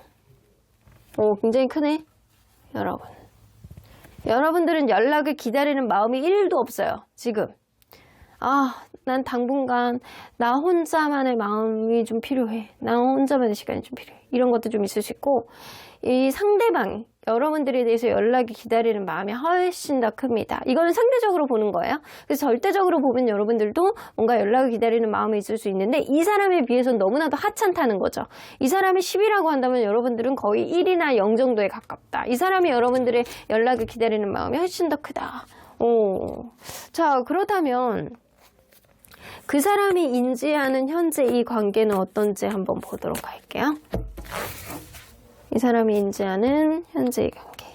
굉장히 크네. 여러분들은 연락을 기다리는 마음이 1도 없어요, 지금. 난 당분간 나 혼자만의 마음이 좀 필요해. 나 혼자만의 시간이 좀 필요해. 이런 것도 좀 있을 수 있고, 이 상대방이 여러분들에 대해서 연락이 기다리는 마음이 훨씬 더 큽니다. 이거는 상대적으로 보는 거예요. 그래서 절대적으로 보면 여러분들도 뭔가 연락을 기다리는 마음이 있을 수 있는데, 이 사람에 비해서는 너무나도 하찮다는 거죠. 이 사람이 10이라고 한다면 여러분들은 거의 1이나 0 정도에 가깝다. 이 사람이 여러분들의 연락을 기다리는 마음이 훨씬 더 크다. 자, 그렇다면 그 사람이 인지하는 현재 이 관계는 어떤지 한번 보도록 할게요. 이 사람이 인지하는 현재의 관계.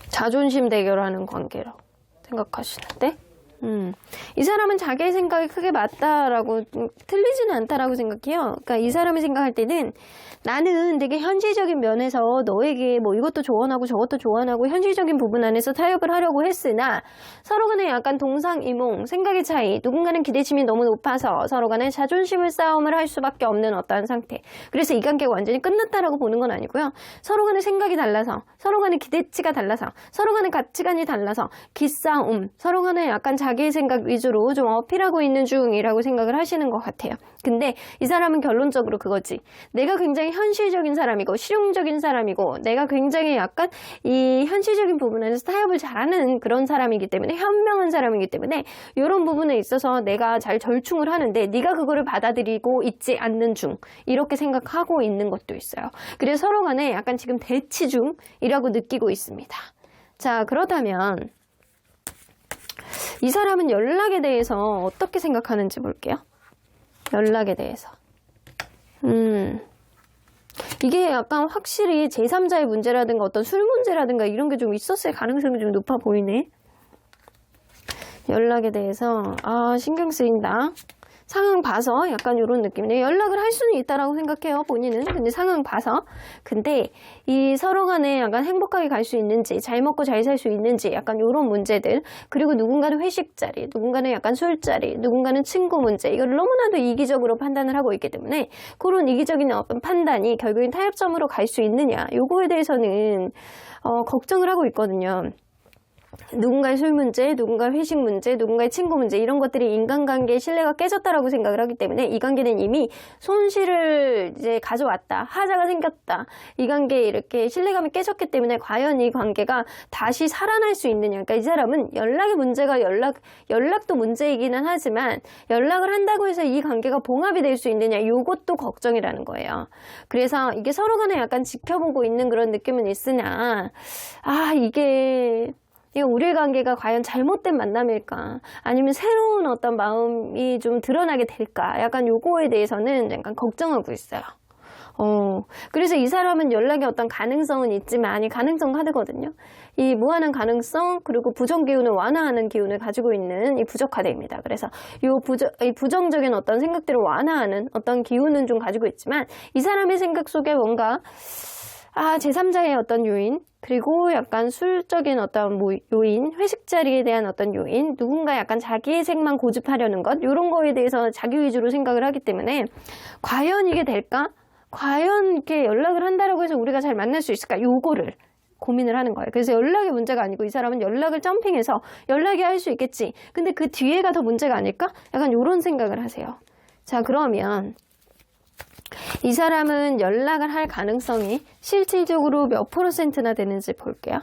자존심 대결하는 관계로 생각하시는데, 이 사람은 자기의 생각이 크게 맞다라고, 틀리지는 않다라고 생각해요. 그러니까 이 사람이 생각할 때는 나는 되게 현실적인 면에서 너에게 뭐 이것도 조언하고 저것도 조언하고 현실적인 부분 안에서 타협을 하려고 했으나 서로 간에 약간 동상이몽, 생각의 차이, 누군가는 기대심이 너무 높아서 서로 간에 자존심을 싸움을 할 수밖에 없는 어떠한 상태. 그래서 이 관계가 완전히 끝났다라고 보는 건 아니고요. 서로 간에 생각이 달라서, 서로 간에 기대치가 달라서, 서로 간에 가치관이 달라서 기싸움, 서로 간에 약간 자기의 생각 위주로 좀 어필하고 있는 중이라고 생각을 하시는 것 같아요. 근데 이 사람은 결론적으로 그거지. 내가 굉장히 현실적인 사람이고 실용적인 사람이고 내가 굉장히 약간 이 현실적인 부분에서 타협을 잘하는 그런 사람이기 때문에 현명한 사람이기 때문에 이런 부분에 있어서 내가 잘 절충을 하는데 네가 그거를 받아들이고 있지 않는 중 이렇게 생각하고 있는 것도 있어요. 그래서 서로 간에 약간 지금 대치 중이라고 느끼고 있습니다. 자, 그렇다면 이 사람은 연락에 대해서 어떻게 생각하는지 볼게요. 연락에 대해서. 이게 약간 확실히 제3자의 문제라든가 어떤 술 문제라든가 이런 게 좀 있었을 가능성이 좀 높아 보이네. 연락에 대해서 신경 쓰인다. 상황 봐서 약간 이런 느낌이네. 연락을 할 수는 있다라고 생각해요, 본인은. 근데 상황 봐서. 근데 이 서로 간에 약간 행복하게 갈 수 있는지, 잘 먹고 잘 살 수 있는지, 약간 이런 문제들. 그리고 누군가는 회식 자리, 누군가는 약간 술자리, 누군가는 친구 문제. 이걸 너무나도 이기적으로 판단을 하고 있기 때문에 그런 이기적인 어떤 판단이 결국엔 타협점으로 갈 수 있느냐. 요거에 대해서는 걱정을 하고 있거든요. 누군가의 술 문제, 누군가의 회식 문제, 누군가의 친구 문제 이런 것들이 인간관계의 신뢰가 깨졌다라고 생각을 하기 때문에 이 관계는 이미 손실을 이제 가져왔다. 하자가 생겼다. 이 관계에 이렇게 신뢰감이 깨졌기 때문에 과연 이 관계가 다시 살아날 수 있느냐. 그러니까 이 사람은 연락의 문제가 연락도 문제이기는 하지만 연락을 한다고 해서 이 관계가 봉합이 될 수 있느냐. 요것도 걱정이라는 거예요. 그래서 이게 서로 간에 약간 지켜보고 있는 그런 느낌은 있으나 이게 우리의 관계가 과연 잘못된 만남일까? 아니면 새로운 어떤 마음이 좀 드러나게 될까? 약간 요거에 대해서는 약간 걱정하고 있어요. 그래서 이 사람은 연락의 어떤 가능성은 있지만 이 가능성 카드거든요. 이 무한한 가능성 그리고 부정 기운을 완화하는 기운을 가지고 있는 이 부적 카드입니다. 그래서 이 부정적인 어떤 생각들을 완화하는 어떤 기운은 좀 가지고 있지만 이 사람의 생각 속에 뭔가 제3자의 어떤 요인, 그리고 약간 술적인 어떤 요인, 회식 자리에 대한 어떤 요인, 누군가 약간 자기의 색만 고집하려는 것, 이런 거에 대해서 자기 위주로 생각을 하기 때문에 과연 이게 될까? 과연 이렇게 연락을 한다라고 해서 우리가 잘 만날 수 있을까? 요거를 고민을 하는 거예요. 그래서 연락의 문제가 아니고 이 사람은 연락을 점핑해서 연락이 할 수 있겠지. 근데 그 뒤에가 더 문제가 아닐까? 약간 이런 생각을 하세요. 자, 그러면 이 사람은 연락을 할 가능성이 실질적으로 몇 %나 되는지 볼게요.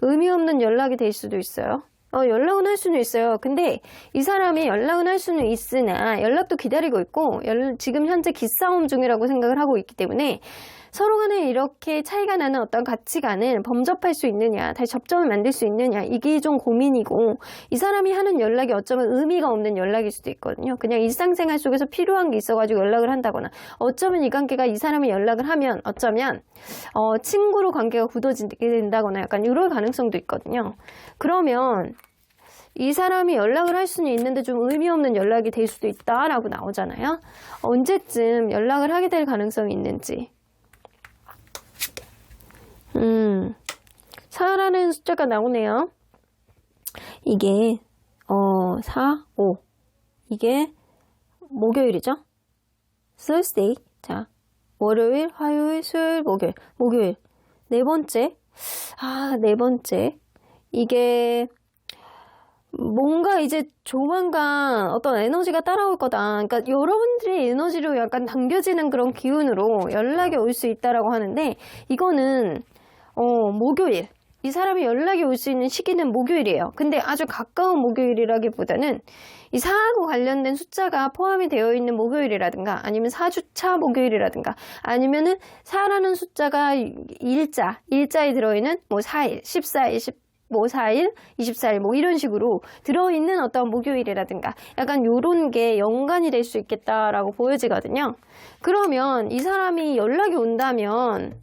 의미 없는 연락이 될 수도 있어요. 연락은 할 수는 있어요. 근데 이 사람이 연락은 할 수는 있으나 연락도 기다리고 있고 지금 현재 기싸움 중이라고 생각을 하고 있기 때문에 서로 간에 이렇게 차이가 나는 어떤 가치관을 범접할 수 있느냐, 다시 접점을 만들 수 있느냐, 이게 좀 고민이고 이 사람이 하는 연락이 어쩌면 의미가 없는 연락일 수도 있거든요. 그냥 일상생활 속에서 필요한 게 있어가지고 연락을 한다거나 어쩌면 이 관계가 이 사람이 연락을 하면 어쩌면 친구로 관계가 굳어지게 된다거나 약간 이럴 가능성도 있거든요. 그러면 이 사람이 연락을 할 수는 있는데 좀 의미 없는 연락이 될 수도 있다라고 나오잖아요. 언제쯤 연락을 하게 될 가능성이 있는지. 4라는 숫자가 나오네요. 이게 4, 5 이게 목요일이죠. Thursday. 자, 월요일, 화요일, 수요일, 목요일 네 번째. 네 번째. 이게 뭔가 이제 조만간 어떤 에너지가 따라올 거다. 그러니까 여러분들의 에너지로 약간 당겨지는 그런 기운으로 연락이 올 수 있다라고 하는데 이거는 목요일. 이 사람이 연락이 올 수 있는 시기는 목요일이에요. 근데 아주 가까운 목요일이라기보다는 이 4하고 관련된 숫자가 포함이 되어 있는 목요일이라든가 아니면 4주차 목요일이라든가 아니면은 4라는 숫자가 일자에 들어있는 4일, 14일, 뭐 4일, 24일 뭐 이런 식으로 들어있는 어떤 목요일이라든가 약간 요런 게 연관이 될 수 있겠다라고 보여지거든요. 그러면 이 사람이 연락이 온다면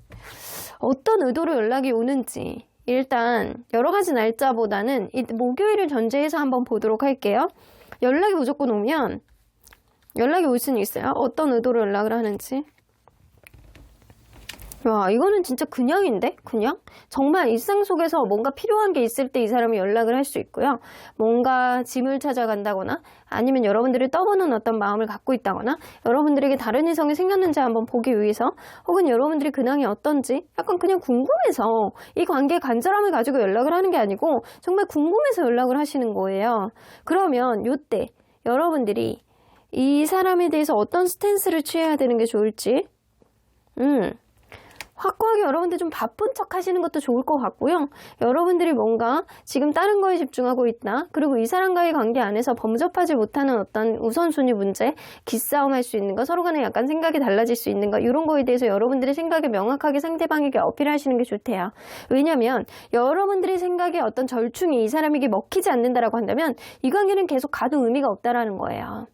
어떤 의도로 연락이 오는지 일단 여러 가지 날짜보다는 이 목요일을 전제해서 한번 보도록 할게요. 연락이 무조건 오면 연락이 올 수는 있어요. 어떤 의도로 연락을 하는지. 와, 이거는 진짜 그냥인데? 그냥? 정말 일상 속에서 뭔가 필요한 게 있을 때 이 사람이 연락을 할 수 있고요. 뭔가 짐을 찾아간다거나 아니면 여러분들이 떠보는 어떤 마음을 갖고 있다거나 여러분들에게 다른 이성이 생겼는지 한번 보기 위해서 혹은 여러분들이 근황이 어떤지 약간 그냥 궁금해서 이 관계의 간절함을 가지고 연락을 하는 게 아니고 정말 궁금해서 연락을 하시는 거예요. 그러면 요때 여러분들이 이 사람에 대해서 어떤 스탠스를 취해야 되는 게 좋을지 확고하게 여러분들 좀 바쁜 척 하시는 것도 좋을 것 같고요. 여러분들이 뭔가 지금 다른 거에 집중하고 있다. 그리고 이 사람과의 관계 안에서 범접하지 못하는 어떤 우선순위 문제, 기싸움 할 수 있는 거, 서로 간에 약간 생각이 달라질 수 있는 거, 이런 거에 대해서 여러분들의 생각을 명확하게 상대방에게 어필하시는 게 좋대요. 왜냐면 여러분들의 생각에 어떤 절충이 이 사람에게 먹히지 않는다라고 한다면 이 관계는 계속 가도 의미가 없다라는 거예요.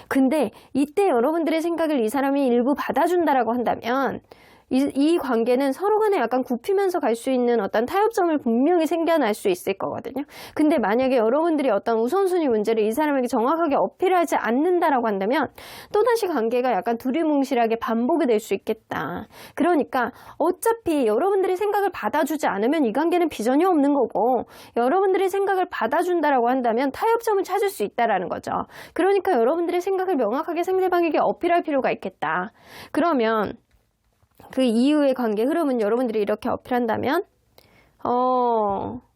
근데 이때 여러분들의 생각을 이 사람이 일부 받아준다라고 한다면 이 관계는 서로 간에 약간 굽히면서 갈 수 있는 어떤 타협점을 분명히 생겨날 수 있을 거거든요. 근데 만약에 여러분들이 어떤 우선순위 문제를 이 사람에게 정확하게 어필하지 않는다라고 한다면 또다시 관계가 약간 두리뭉실하게 반복이 될 수 있겠다. 그러니까 어차피 여러분들의 생각을 받아주지 않으면 이 관계는 비전이 없는 거고 여러분들의 생각을 받아준다라고 한다면 타협점을 찾을 수 있다라는 거죠. 그러니까 여러분들의 생각을 명확하게 상대방에게 어필할 필요가 있겠다. 그러면 그 이후의 관계 흐름은 여러분들이 이렇게 어필한다면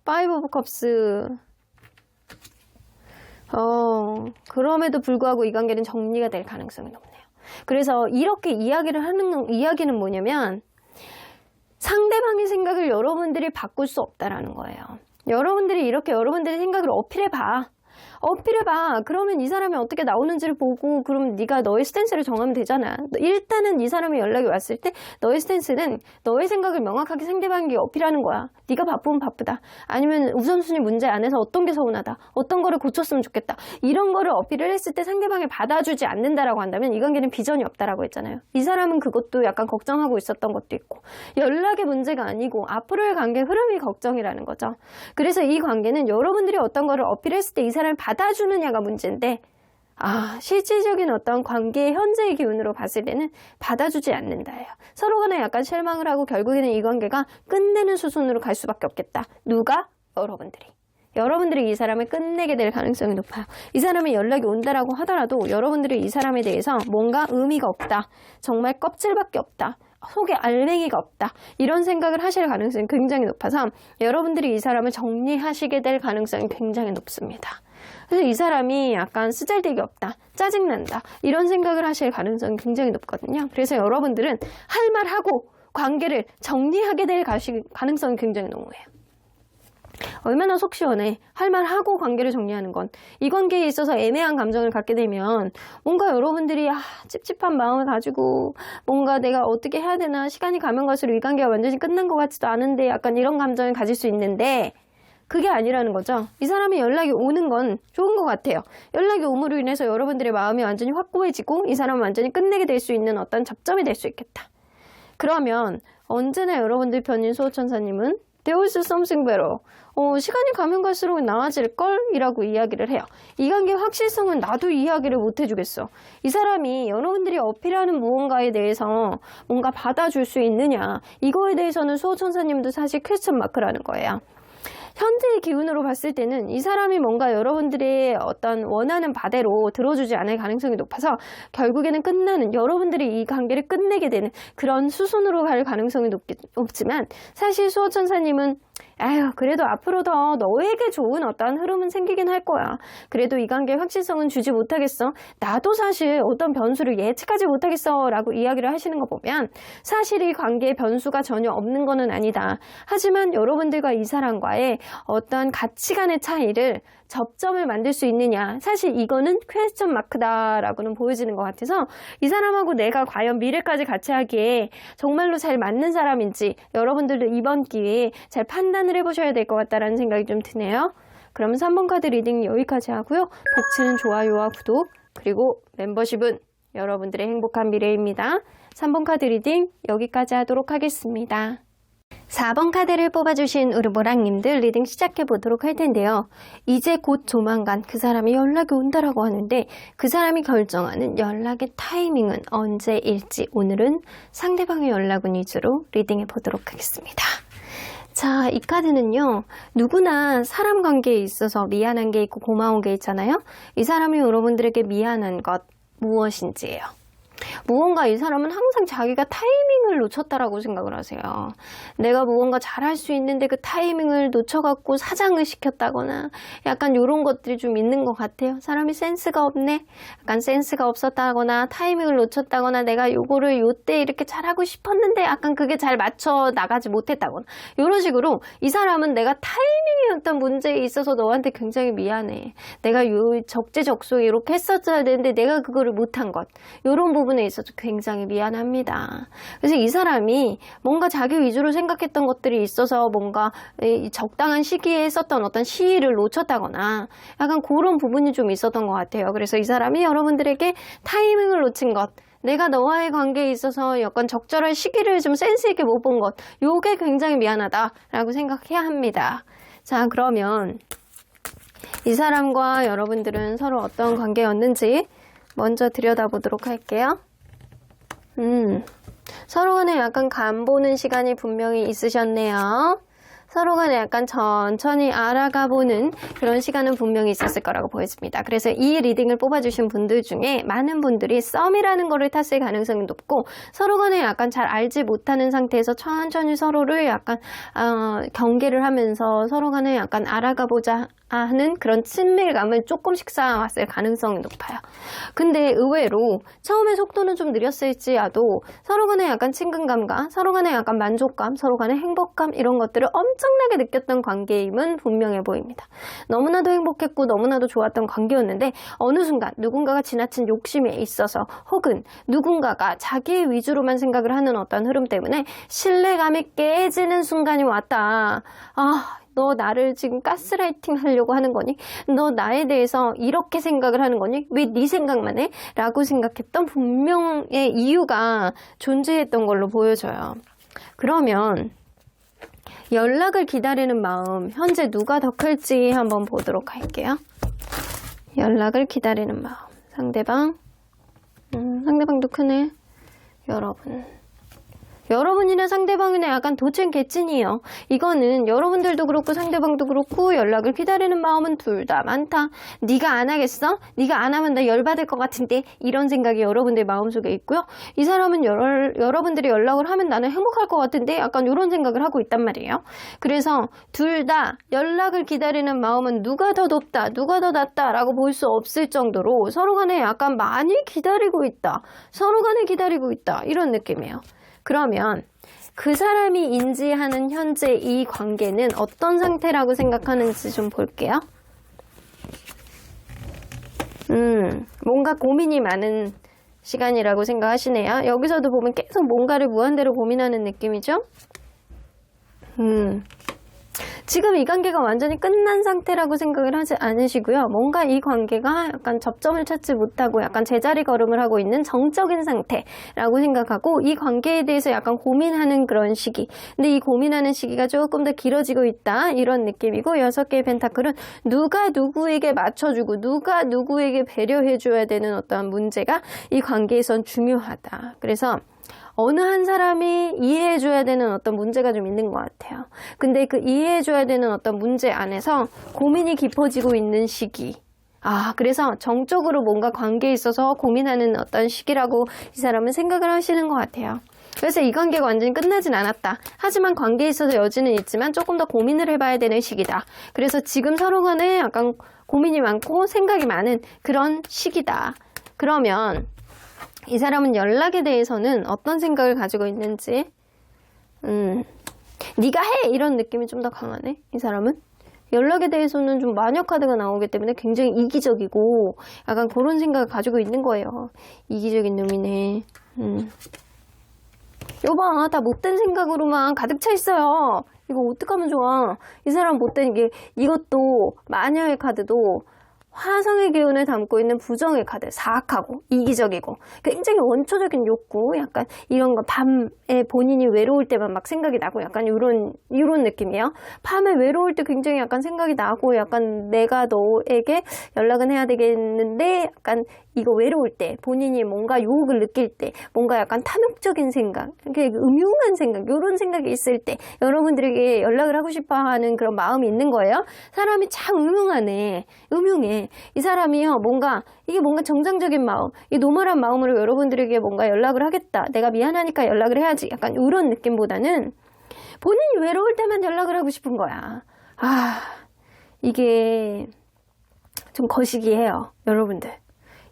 파이브 오브 컵스 그럼에도 불구하고 이 관계는 정리가 될 가능성이 높네요. 그래서 이렇게 이야기를 하는 이야기는 뭐냐면 상대방의 생각을 여러분들이 바꿀 수 없다라는 거예요. 여러분들이 이렇게 여러분들의 생각을 어필해봐. 그러면 이 사람이 어떻게 나오는지를 보고 그럼 네가 너의 스탠스를 정하면 되잖아. 일단은 이 사람이 연락이 왔을 때 너의 스탠스는 너의 생각을 명확하게 상대방에게 어필하는 거야. 네가 바쁘면 바쁘다. 아니면 우선순위 문제 안에서 어떤 게 서운하다. 어떤 거를 고쳤으면 좋겠다. 이런 거를 어필을 했을 때 상대방이 받아주지 않는다라고 한다면 이 관계는 비전이 없다라고 했잖아요. 이 사람은 그것도 약간 걱정하고 있었던 것도 있고 연락의 문제가 아니고 앞으로의 관계 흐름이 걱정이라는 거죠. 그래서 이 관계는 여러분들이 어떤 거를 어필했을 때 이 사람을 받아주느냐가 문제인데 실질적인 어떤 관계의 현재의 기운으로 봤을 때는 받아주지 않는다예요. 서로 간에 약간 실망을 하고 결국에는 이 관계가 끝내는 수순으로 갈 수밖에 없겠다. 누가? 여러분들이 이 사람을 끝내게 될 가능성이 높아요. 이 사람의 연락이 온다라고 하더라도 여러분들이 이 사람에 대해서 뭔가 의미가 없다. 정말 껍질밖에 없다. 속에 알맹이가 없다. 이런 생각을 하실 가능성이 굉장히 높아서 여러분들이 이 사람을 정리하시게 될 가능성이 굉장히 높습니다. 그래서 이 사람이 약간 쓰잘데기 없다. 짜증난다. 이런 생각을 하실 가능성이 굉장히 높거든요. 그래서 여러분들은 할 말하고 관계를 정리하게 될 가능성이 굉장히 높아요. 얼마나 속 시원해. 할 말하고 관계를 정리하는 건. 이 관계에 있어서 애매한 감정을 갖게 되면 뭔가 여러분들이 찝찝한 마음을 가지고 뭔가 내가 어떻게 해야 되나 시간이 가면 갈수록 이 관계가 완전히 끝난 것 같지도 않은데 약간 이런 감정을 가질 수 있는데 그게 아니라는 거죠. 이 사람이 연락이 오는 건 좋은 것 같아요. 연락이 옴으로 인해서 여러분들의 마음이 완전히 확고해지고 이 사람을 완전히 끝내게 될 수 있는 어떤 접점이 될 수 있겠다. 그러면 언제나 여러분들 편인 수호천사님은 There was something better. 시간이 가면 갈수록 나아질걸? 이라고 이야기를 해요. 이 관계의 확실성은 나도 이야기를 못 해주겠어. 이 사람이 여러분들이 어필하는 무언가에 대해서 뭔가 받아줄 수 있느냐. 이거에 대해서는 수호천사님도 사실 퀘스천 마크라는 거예요. 현재의 기운으로 봤을 때는 이 사람이 뭔가 여러분들의 어떤 원하는 바대로 들어주지 않을 가능성이 높아서 결국에는 끝나는 여러분들이 이 관계를 끝내게 되는 그런 수순으로 갈 가능성이 높지만 사실 수호천사님은 그래도 앞으로 더 너에게 좋은 어떤 흐름은 생기긴 할 거야. 그래도 이 관계의 확실성은 주지 못하겠어. 나도 사실 어떤 변수를 예측하지 못하겠어 라고 이야기를 하시는 거 보면 사실 이 관계의 변수가 전혀 없는 거는 아니다. 하지만 여러분들과 이 사람과의 어떤 가치관의 차이를 접점을 만들 수 있느냐. 사실 이거는 퀘스천 마크다라고는 보여지는 것 같아서 이 사람하고 내가 과연 미래까지 같이 하기에 정말로 잘 맞는 사람인지 여러분들도 이번 기회에 잘 판단을 해보셔야 될 것 같다라는 생각이 좀 드네요. 그럼 3번 카드 리딩 여기까지 하고요. 복치는 좋아요와 구독 그리고 멤버십은 여러분들의 행복한 미래입니다. 3번 카드 리딩 여기까지 하도록 하겠습니다. 4번 카드를 뽑아주신 우르보랑님들 리딩 시작해보도록 할 텐데요. 이제 곧 조만간 그 사람이 연락이 온다라고 하는데 그 사람이 결정하는 연락의 타이밍은 언제일지 오늘은 상대방의 연락은 위주로 리딩해보도록 하겠습니다. 자, 이 카드는요. 누구나 사람 관계에 있어서 미안한 게 있고 고마운 게 있잖아요. 이 사람이 여러분들에게 미안한 것 무엇인지예요. 무언가 이 사람은 항상 자기가 타이밍을 놓쳤다라고 생각을 하세요. 내가 무언가 잘할 수 있는데 그 타이밍을 놓쳐갖고 사장을 시켰다거나 약간 이런 것들이 좀 있는 것 같아요. 사람이 센스가 없네. 약간 센스가 없었다거나 타이밍을 놓쳤다거나 내가 요거를 요때 이렇게 잘하고 싶었는데 약간 그게 잘 맞춰 나가지 못했다거나 이런 식으로 이 사람은 내가 타이밍의 어떤 문제에 있어서 너한테 굉장히 미안해. 내가 요 적재적소에 이렇게 했었어야 되는데 내가 그거를 못한 것. 이런 부분에 있어서 굉장히 미안합니다. 그래서 이 사람이 뭔가 자기 위주로 생각했던 것들이 있어서 뭔가 적당한 시기에 썼던 어떤 시의를 놓쳤다거나 약간 그런 부분이 좀 있었던 것 같아요. 그래서 이 사람이 여러분들에게 타이밍을 놓친 것, 내가 너와의 관계에 있어서 약간 적절한 시기를 좀 센스 있게 못 본 것, 요게 굉장히 미안하다라고 생각해야 합니다. 자, 그러면 이 사람과 여러분들은 서로 어떤 관계였는지 먼저 들여다보도록 할게요. 서로 간에 약간 간 보는 시간이 분명히 있으셨네요. 서로 간에 약간 천천히 알아가보는 그런 시간은 분명히 있었을 거라고 보여집니다. 그래서 이 리딩을 뽑아주신 분들 중에 많은 분들이 썸이라는 거를 탔을 가능성이 높고 서로 간에 약간 잘 알지 못하는 상태에서 천천히 서로를 약간 경계를 하면서 서로 간에 약간 알아가보자 하는 그런 친밀감을 조금씩 쌓아왔을 가능성이 높아요. 근데 의외로 처음에 속도는 좀 느렸을지라도 서로 간에 약간 친근감과 서로 간에 약간 만족감, 서로 간에 행복감 이런 것들을 엄청나게 느꼈던 관계임은 분명해 보입니다. 너무나도 행복했고 너무나도 좋았던 관계였는데 어느 순간 누군가가 지나친 욕심에 있어서 혹은 누군가가 자기 위주로만 생각을 하는 어떤 흐름 때문에 신뢰감이 깨지는 순간이 왔다. 너 나를 지금 가스라이팅 하려고 하는 거니? 너 나에 대해서 이렇게 생각을 하는 거니? 왜 네 생각만 해? 라고 생각했던 분명의 이유가 존재했던 걸로 보여져요. 그러면 연락을 기다리는 마음, 현재 누가 더 클지 한번 보도록 할게요. 연락을 기다리는 마음, 상대방, 상대방도 크네. 여러분이나 상대방이나 약간 도찐개찐이에요. 이거는 여러분들도 그렇고 상대방도 그렇고 연락을 기다리는 마음은 둘 다 많다. 네가 안 하겠어? 네가 안 하면 나 열받을 것 같은데 이런 생각이 여러분들 마음속에 있고요. 이 사람은 여러분들이 연락을 하면 나는 행복할 것 같은데 약간 이런 생각을 하고 있단 말이에요. 그래서 둘 다 연락을 기다리는 마음은 누가 더 높다, 누가 더 낫다 라고 볼 수 없을 정도로 서로 간에 약간 많이 기다리고 있다. 서로 간에 기다리고 있다. 이런 느낌이에요. 그러면 그 사람이 인지하는 현재 이 관계는 어떤 상태라고 생각하는지 좀 볼게요. 뭔가 고민이 많은 시간이라고 생각하시네요. 여기서도 보면 계속 뭔가를 무한대로 고민하는 느낌이죠? 지금 이 관계가 완전히 끝난 상태라고 생각을 하지 않으시고요. 뭔가 이 관계가 약간 접점을 찾지 못하고 약간 제자리 걸음을 하고 있는 정적인 상태라고 생각하고 이 관계에 대해서 약간 고민하는 그런 시기. 근데 이 고민하는 시기가 조금 더 길어지고 있다. 이런 느낌이고 6개의 펜타클은 누가 누구에게 맞춰주고 누가 누구에게 배려해줘야 되는 어떤 문제가 이 관계에선 중요하다. 그래서 어느 한 사람이 이해해줘야 되는 어떤 문제가 좀 있는 것 같아요. 근데 그 이해해줘야 되는 어떤 문제 안에서 고민이 깊어지고 있는 시기. 그래서 정적으로 뭔가 관계에 있어서 고민하는 어떤 시기라고 이 사람은 생각을 하시는 것 같아요. 그래서 이 관계가 완전히 끝나진 않았다. 하지만 관계에 있어서 여지는 있지만 조금 더 고민을 해봐야 되는 시기다. 그래서 지금 서로 간에 약간 고민이 많고 생각이 많은 그런 시기다. 그러면 이 사람은 연락에 대해서는 어떤 생각을 가지고 있는지 네가 해! 이런 느낌이 좀 더 강하네. 이 사람은 연락에 대해서는 좀 마녀 카드가 나오기 때문에 굉장히 이기적이고 약간 그런 생각을 가지고 있는 거예요. 이기적인 놈이네. 여봐, 다 못된 생각으로만 가득 차 있어요. 이거 어떡하면 좋아. 이 사람 못된 게, 이것도 마녀의 카드도 화성의 기운을 담고 있는 부정의 카드, 사악하고 이기적이고 굉장히 원초적인 욕구, 약간 이런 거 밤에 본인이 외로울 때만 막 생각이 나고 약간 이런 느낌이에요. 밤에 외로울 때 굉장히 약간 생각이 나고 약간 내가 너에게 연락은 해야 되겠는데 약간 이거 외로울 때 본인이 뭔가 유혹을 느낄 때 뭔가 약간 탐욕적인 생각, 이렇게 음흉한 생각, 이런 생각이 있을 때 여러분들에게 연락을 하고 싶어 하는 그런 마음이 있는 거예요. 사람이 참 음흉하네. 음흉해. 이 사람이요, 이게 뭔가 정상적인 마음, 이 노멀한 마음으로 여러분들에게 뭔가 연락을 하겠다. 내가 미안하니까 연락을 해야지. 약간 이런 느낌보다는 본인이 외로울 때만 연락을 하고 싶은 거야. 이게 좀 거시기해요, 여러분들.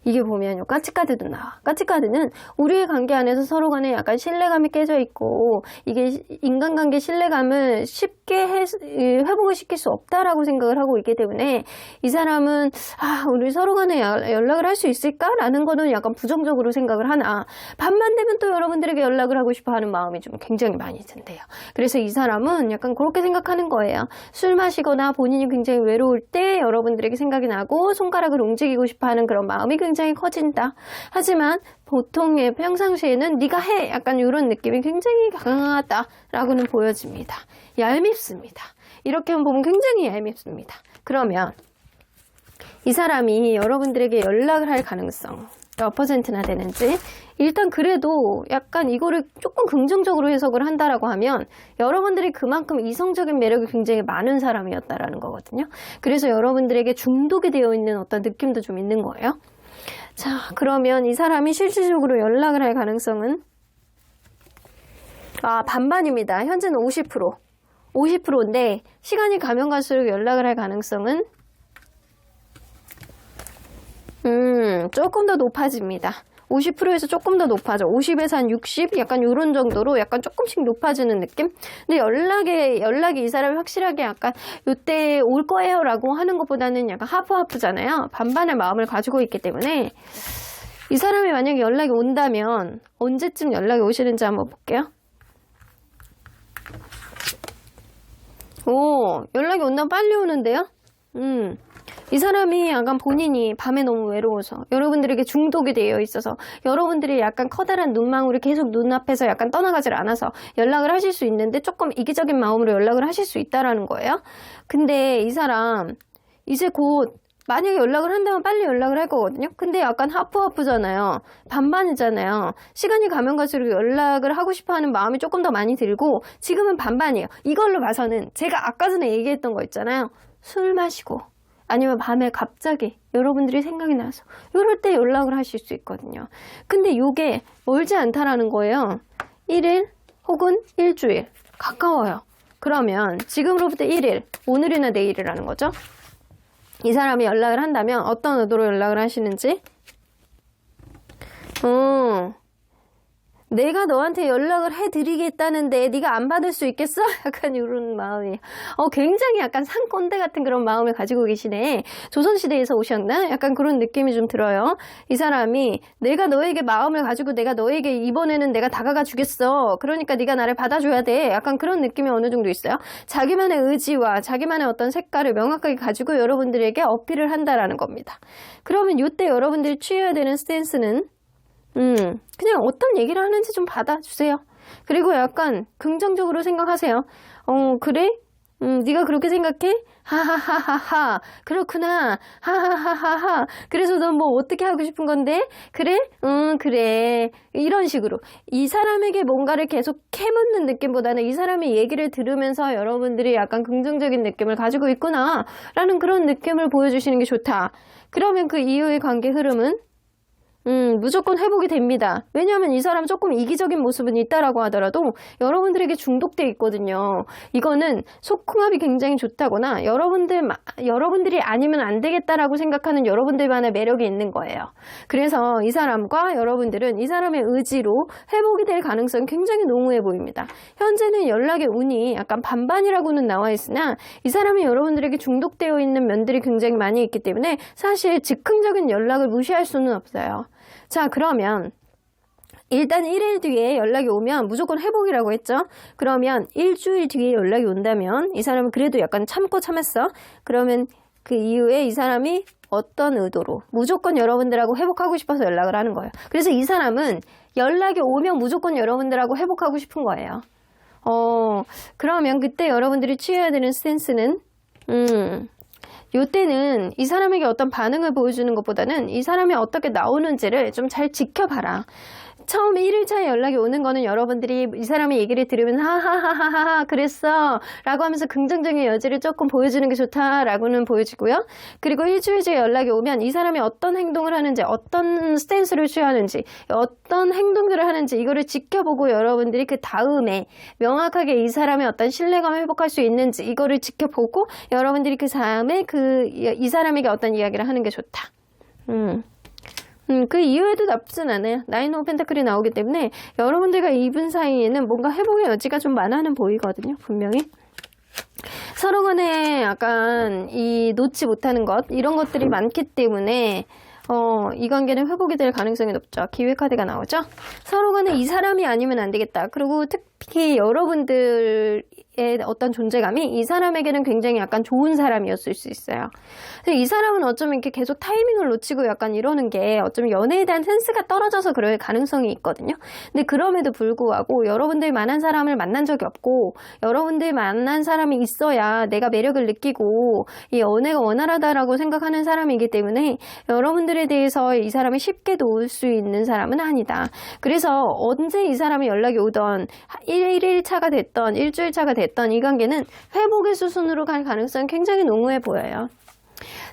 이게 보면요, 까치카드도 나와. 까치카드는 우리의 관계 안에서 서로 간에 약간 신뢰감이 깨져 있고, 이게 인간관계 신뢰감을 쉽게 회복을 시킬 수 없다라고 생각을 하고 있기 때문에, 이 사람은, 우리 서로 간에 연락을 할 수 있을까라는 거는 약간 부정적으로 생각을 하나, 밤만 되면 또 여러분들에게 연락을 하고 싶어 하는 마음이 좀 굉장히 많이 든대요. 그래서 이 사람은 약간 그렇게 생각하는 거예요. 술 마시거나 본인이 굉장히 외로울 때 여러분들에게 생각이 나고, 손가락을 움직이고 싶어 하는 그런 마음이 굉장히 커진다. 하지만 보통의 평상시에는 네가 해! 약간 이런 느낌이 굉장히 강하다라고는 보여집니다. 얄밉습니다. 이렇게만 보면 굉장히 얄밉습니다. 그러면 이 사람이 여러분들에게 연락을 할 가능성 몇 퍼센트나 되는지, 일단 그래도 약간 이거를 조금 긍정적으로 해석을 한다라고 하면 여러분들이 그만큼 이성적인 매력이 굉장히 많은 사람이었다라는 거거든요. 그래서 여러분들에게 중독이 되어 있는 어떤 느낌도 좀 있는 거예요. 자, 그러면 이 사람이 실질적으로 연락을 할 가능성은 반반입니다. 현재는 50%인데 시간이 가면 갈수록 연락을 할 가능성은 조금 더 높아집니다. 50%에서 조금 더 높아져. 50에서 한 60? 약간 이런 정도로 약간 조금씩 높아지는 느낌? 근데 연락이 이 사람이 확실하게 약간 요때 올 거예요 라고 하는 것보다는 약간 하프하프잖아요. 반반의 마음을 가지고 있기 때문에 이 사람이 만약에 연락이 온다면 언제쯤 연락이 오시는지 한번 볼게요. 연락이 온다면 빨리 오는데요? 이 사람이 약간 본인이 밤에 너무 외로워서 여러분들에게 중독이 되어 있어서 여러분들이 약간 커다란 눈망울이 계속 눈앞에서 약간 떠나가질 않아서 연락을 하실 수 있는데 조금 이기적인 마음으로 연락을 하실 수 있다라는 거예요. 근데 이 사람 이제 곧 만약에 연락을 한다면 빨리 연락을 할 거거든요. 근데 약간 하프하프잖아요. 반반이잖아요. 시간이 가면 갈수록 연락을 하고 싶어하는 마음이 조금 더 많이 들고 지금은 반반이에요. 이걸로 봐서는 제가 아까 전에 얘기했던 거 있잖아요. 술 마시고 아니면 밤에 갑자기 여러분들이 생각이 나서 이럴 때 연락을 하실 수 있거든요. 근데 이게 멀지 않다라는 거예요. 1일 혹은 일주일 가까워요. 그러면 지금으로부터 1일, 오늘이나 내일이라는 거죠. 이 사람이 연락을 한다면 어떤 의도로 연락을 하시는지, 내가 너한테 연락을 해드리겠다는데 네가 안 받을 수 있겠어? 약간 이런 마음이 굉장히 약간 상꼰대 같은 그런 마음을 가지고 계시네. 조선시대에서 오셨나? 약간 그런 느낌이 좀 들어요. 이 사람이 내가 너에게 마음을 가지고 내가 너에게 이번에는 내가 다가가 주겠어. 그러니까 네가 나를 받아줘야 돼. 약간 그런 느낌이 어느 정도 있어요. 자기만의 의지와 자기만의 어떤 색깔을 명확하게 가지고 여러분들에게 어필을 한다라는 겁니다. 그러면 이때 여러분들이 취해야 되는 스탠스는 그냥 어떤 얘기를 하는지 좀 받아주세요. 그리고 약간 긍정적으로 생각하세요. 그래? 네가 그렇게 생각해? 하하하하하. 그렇구나. 하하하하하. 그래서 넌 뭐 어떻게 하고 싶은 건데? 그래? 그래. 이런 식으로. 이 사람에게 뭔가를 계속 캐묻는 느낌보다는 이 사람의 얘기를 들으면서 여러분들이 약간 긍정적인 느낌을 가지고 있구나. 라는 그런 느낌을 보여주시는 게 좋다. 그러면 그 이후의 관계 흐름은 무조건 회복이 됩니다. 왜냐하면 이 사람 조금 이기적인 모습은 있다라고 하더라도 여러분들에게 중독돼 있거든요. 이거는 속궁합이 굉장히 좋다거나 여러분들이 아니면 안 되겠다라고 생각하는 여러분들만의 매력이 있는 거예요. 그래서 이 사람과 여러분들은 이 사람의 의지로 회복이 될 가능성이 굉장히 농후해 보입니다. 현재는 연락의 운이 약간 반반이라고는 나와 있으나 이 사람이 여러분들에게 중독되어 있는 면들이 굉장히 많이 있기 때문에 사실 즉흥적인 연락을 무시할 수는 없어요. 자, 그러면 일단 1일 뒤에 연락이 오면 무조건 회복이라고 했죠. 그러면 일주일 뒤에 연락이 온다면 이 사람은 그래도 약간 참고 참았어. 그러면 그 이후에 이 사람이 어떤 의도로 무조건 여러분들하고 회복하고 싶어서 연락을 하는 거예요. 그래서 이 사람은 연락이 오면 무조건 여러분들하고 회복하고 싶은 거예요. 그러면 그때 여러분들이 취해야 되는 스탠스는 요때는 이 사람에게 어떤 반응을 보여주는 것보다는 이 사람이 어떻게 나오는지를 좀 잘 지켜봐라. 처음 1일차에 연락이 오는 거는 여러분들이 이 사람의 얘기를 들으면 하하하하하 그랬어 라고 하면서 긍정적인 여지를 조금 보여주는 게 좋다라고는 보여지고요. 그리고 일주일째 연락이 오면 이 사람이 어떤 행동을 하는지 어떤 스탠스를 취하는지 어떤 행동들을 하는지 이거를 지켜보고 여러분들이 그 다음에 명확하게 이 사람의 어떤 신뢰감을 회복할 수 있는지 이거를 지켜보고 여러분들이 그 다음에 이 사람에게 어떤 이야기를 하는 게 좋다. 그 이후에도 나쁘진 않아요. 나인 오브 펜타클이 나오기 때문에 여러분들과 이분 사이에는 뭔가 회복의 여지가 좀 많아는 보이거든요. 분명히. 서로 간에 약간 이 놓지 못하는 것 이런 것들이 많기 때문에 이 관계는 회복이 될 가능성이 높죠. 기회 카드가 나오죠. 서로 간에 이 사람이 아니면 안 되겠다. 그리고 특히 여러분들의 어떤 존재감이 이 사람에게는 굉장히 약간 좋은 사람이었을 수 있어요. 근데 이 사람은 어쩌면 이렇게 계속 타이밍을 놓치고 약간 이러는 게 어쩌면 연애에 대한 센스가 떨어져서 그럴 가능성이 있거든요. 근데 그럼에도 불구하고 여러분들 만한 사람을 만난 적이 없고 여러분들 만난 사람이 있어야 내가 매력을 느끼고 이 연애가 원활하다라고 생각하는 사람이기 때문에 여러분들에 대해서 이 사람이 쉽게 놓을 수 있는 사람은 아니다. 그래서 언제 이 사람이 연락이 오던 1일차가 됐던 일주일차가 됐던 이 관계는 회복의 수순으로 갈 가능성이 굉장히 농후해 보여요.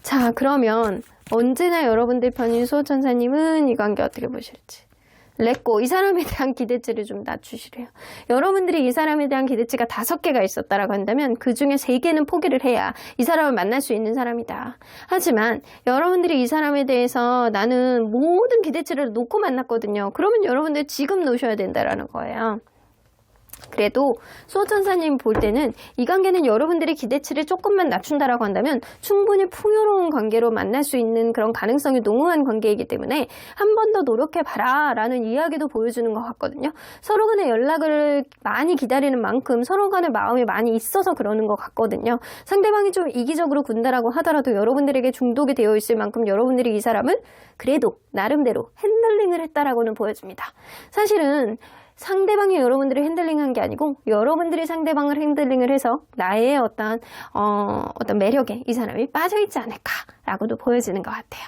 자, 그러면 언제나 여러분들 편인 수호천사님은 이 관계 어떻게 보실지. 렛고 이 사람에 대한 기대치를 좀 낮추시래요. 여러분들이 이 사람에 대한 기대치가 5개가 있었다라고 한다면 그 중에 3개는 포기를 해야 이 사람을 만날 수 있는 사람이다. 하지만 여러분들이 이 사람에 대해서 나는 모든 기대치를 놓고 만났거든요. 그러면 여러분들 지금 놓으셔야 된다라는 거예요. 그래도 수호천사님 볼 때는 이 관계는 여러분들의 기대치를 조금만 낮춘다라고 한다면 충분히 풍요로운 관계로 만날 수 있는 그런 가능성이 농후한 관계이기 때문에 한 번 더 노력해봐라 라는 이야기도 보여주는 것 같거든요. 서로 간의 연락을 많이 기다리는 만큼 서로 간의 마음이 많이 있어서 그러는 것 같거든요. 상대방이 좀 이기적으로 군다라고 하더라도 여러분들에게 중독이 되어 있을 만큼 여러분들이 이 사람을 그래도 나름대로 핸들링을 했다라고는 보여줍니다. 사실은 상대방이 여러분들을 핸들링한 게 아니고 여러분들이 상대방을 핸들링을 해서 나의 어떤 매력에 이 사람이 빠져있지 않을까라고도 보여지는 것 같아요.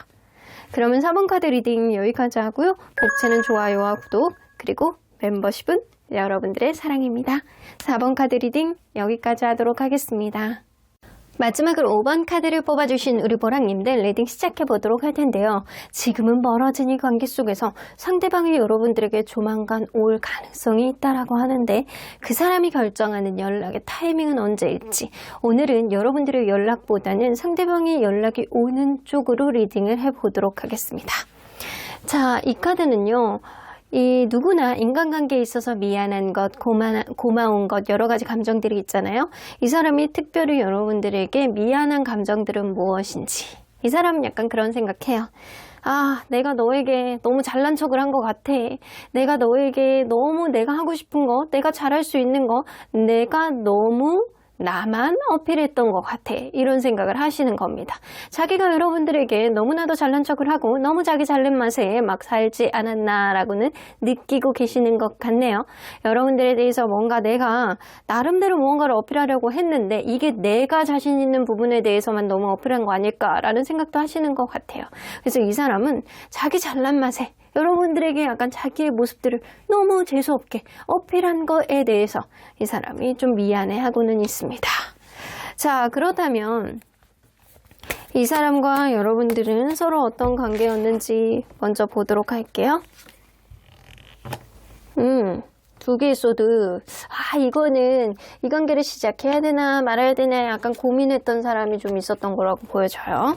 그러면 4번 카드 리딩 여기까지 하고요. 복채는 좋아요와 구독 그리고 멤버십은 여러분들의 사랑입니다. 4번 카드 리딩 여기까지 하도록 하겠습니다. 마지막으로 5번 카드를 뽑아주신 우리 보랑님들 리딩 시작해보도록 할 텐데요. 지금은 멀어진 이 관계 속에서 상대방이 여러분들에게 조만간 올 가능성이 있다라고 하는데 그 사람이 결정하는 연락의 타이밍은 언제일지 오늘은 여러분들의 연락보다는 상대방의 연락이 오는 쪽으로 리딩을 해보도록 하겠습니다. 자, 이 카드는요. 누구나 인간관계에 있어서 미안한 것, 고마운 것, 여러 가지 감정들이 있잖아요. 이 사람이 특별히 여러분들에게 미안한 감정들은 무엇인지. 이 사람은 약간 그런 생각해요. 아, 내가 너에게 너무 잘난 척을 한 것 같아. 내가 너에게 너무 내가 하고 싶은 거, 내가 잘할 수 있는 거, 내가 너무 나만 어필했던 것 같아. 이런 생각을 하시는 겁니다. 자기가 여러분들에게 너무나도 잘난 척을 하고 너무 자기 잘난 맛에 막 살지 않았나라고는 느끼고 계시는 것 같네요. 여러분들에 대해서 뭔가 내가 나름대로 무언가를 어필하려고 했는데 이게 내가 자신 있는 부분에 대해서만 너무 어필한 거 아닐까라는 생각도 하시는 것 같아요. 그래서 이 사람은 자기 잘난 맛에 여러분들에게 약간 자기의 모습들을 너무 재수없게 어필한 거에 대해서 이 사람이 좀 미안해하고는 있습니다. 자, 그렇다면 이 사람과 여러분들은 서로 어떤 관계였는지 먼저 보도록 할게요. 두 개의 소드. 이거는 이 관계를 시작해야 되나 말아야 되나 약간 고민했던 사람이 좀 있었던 거라고 보여져요.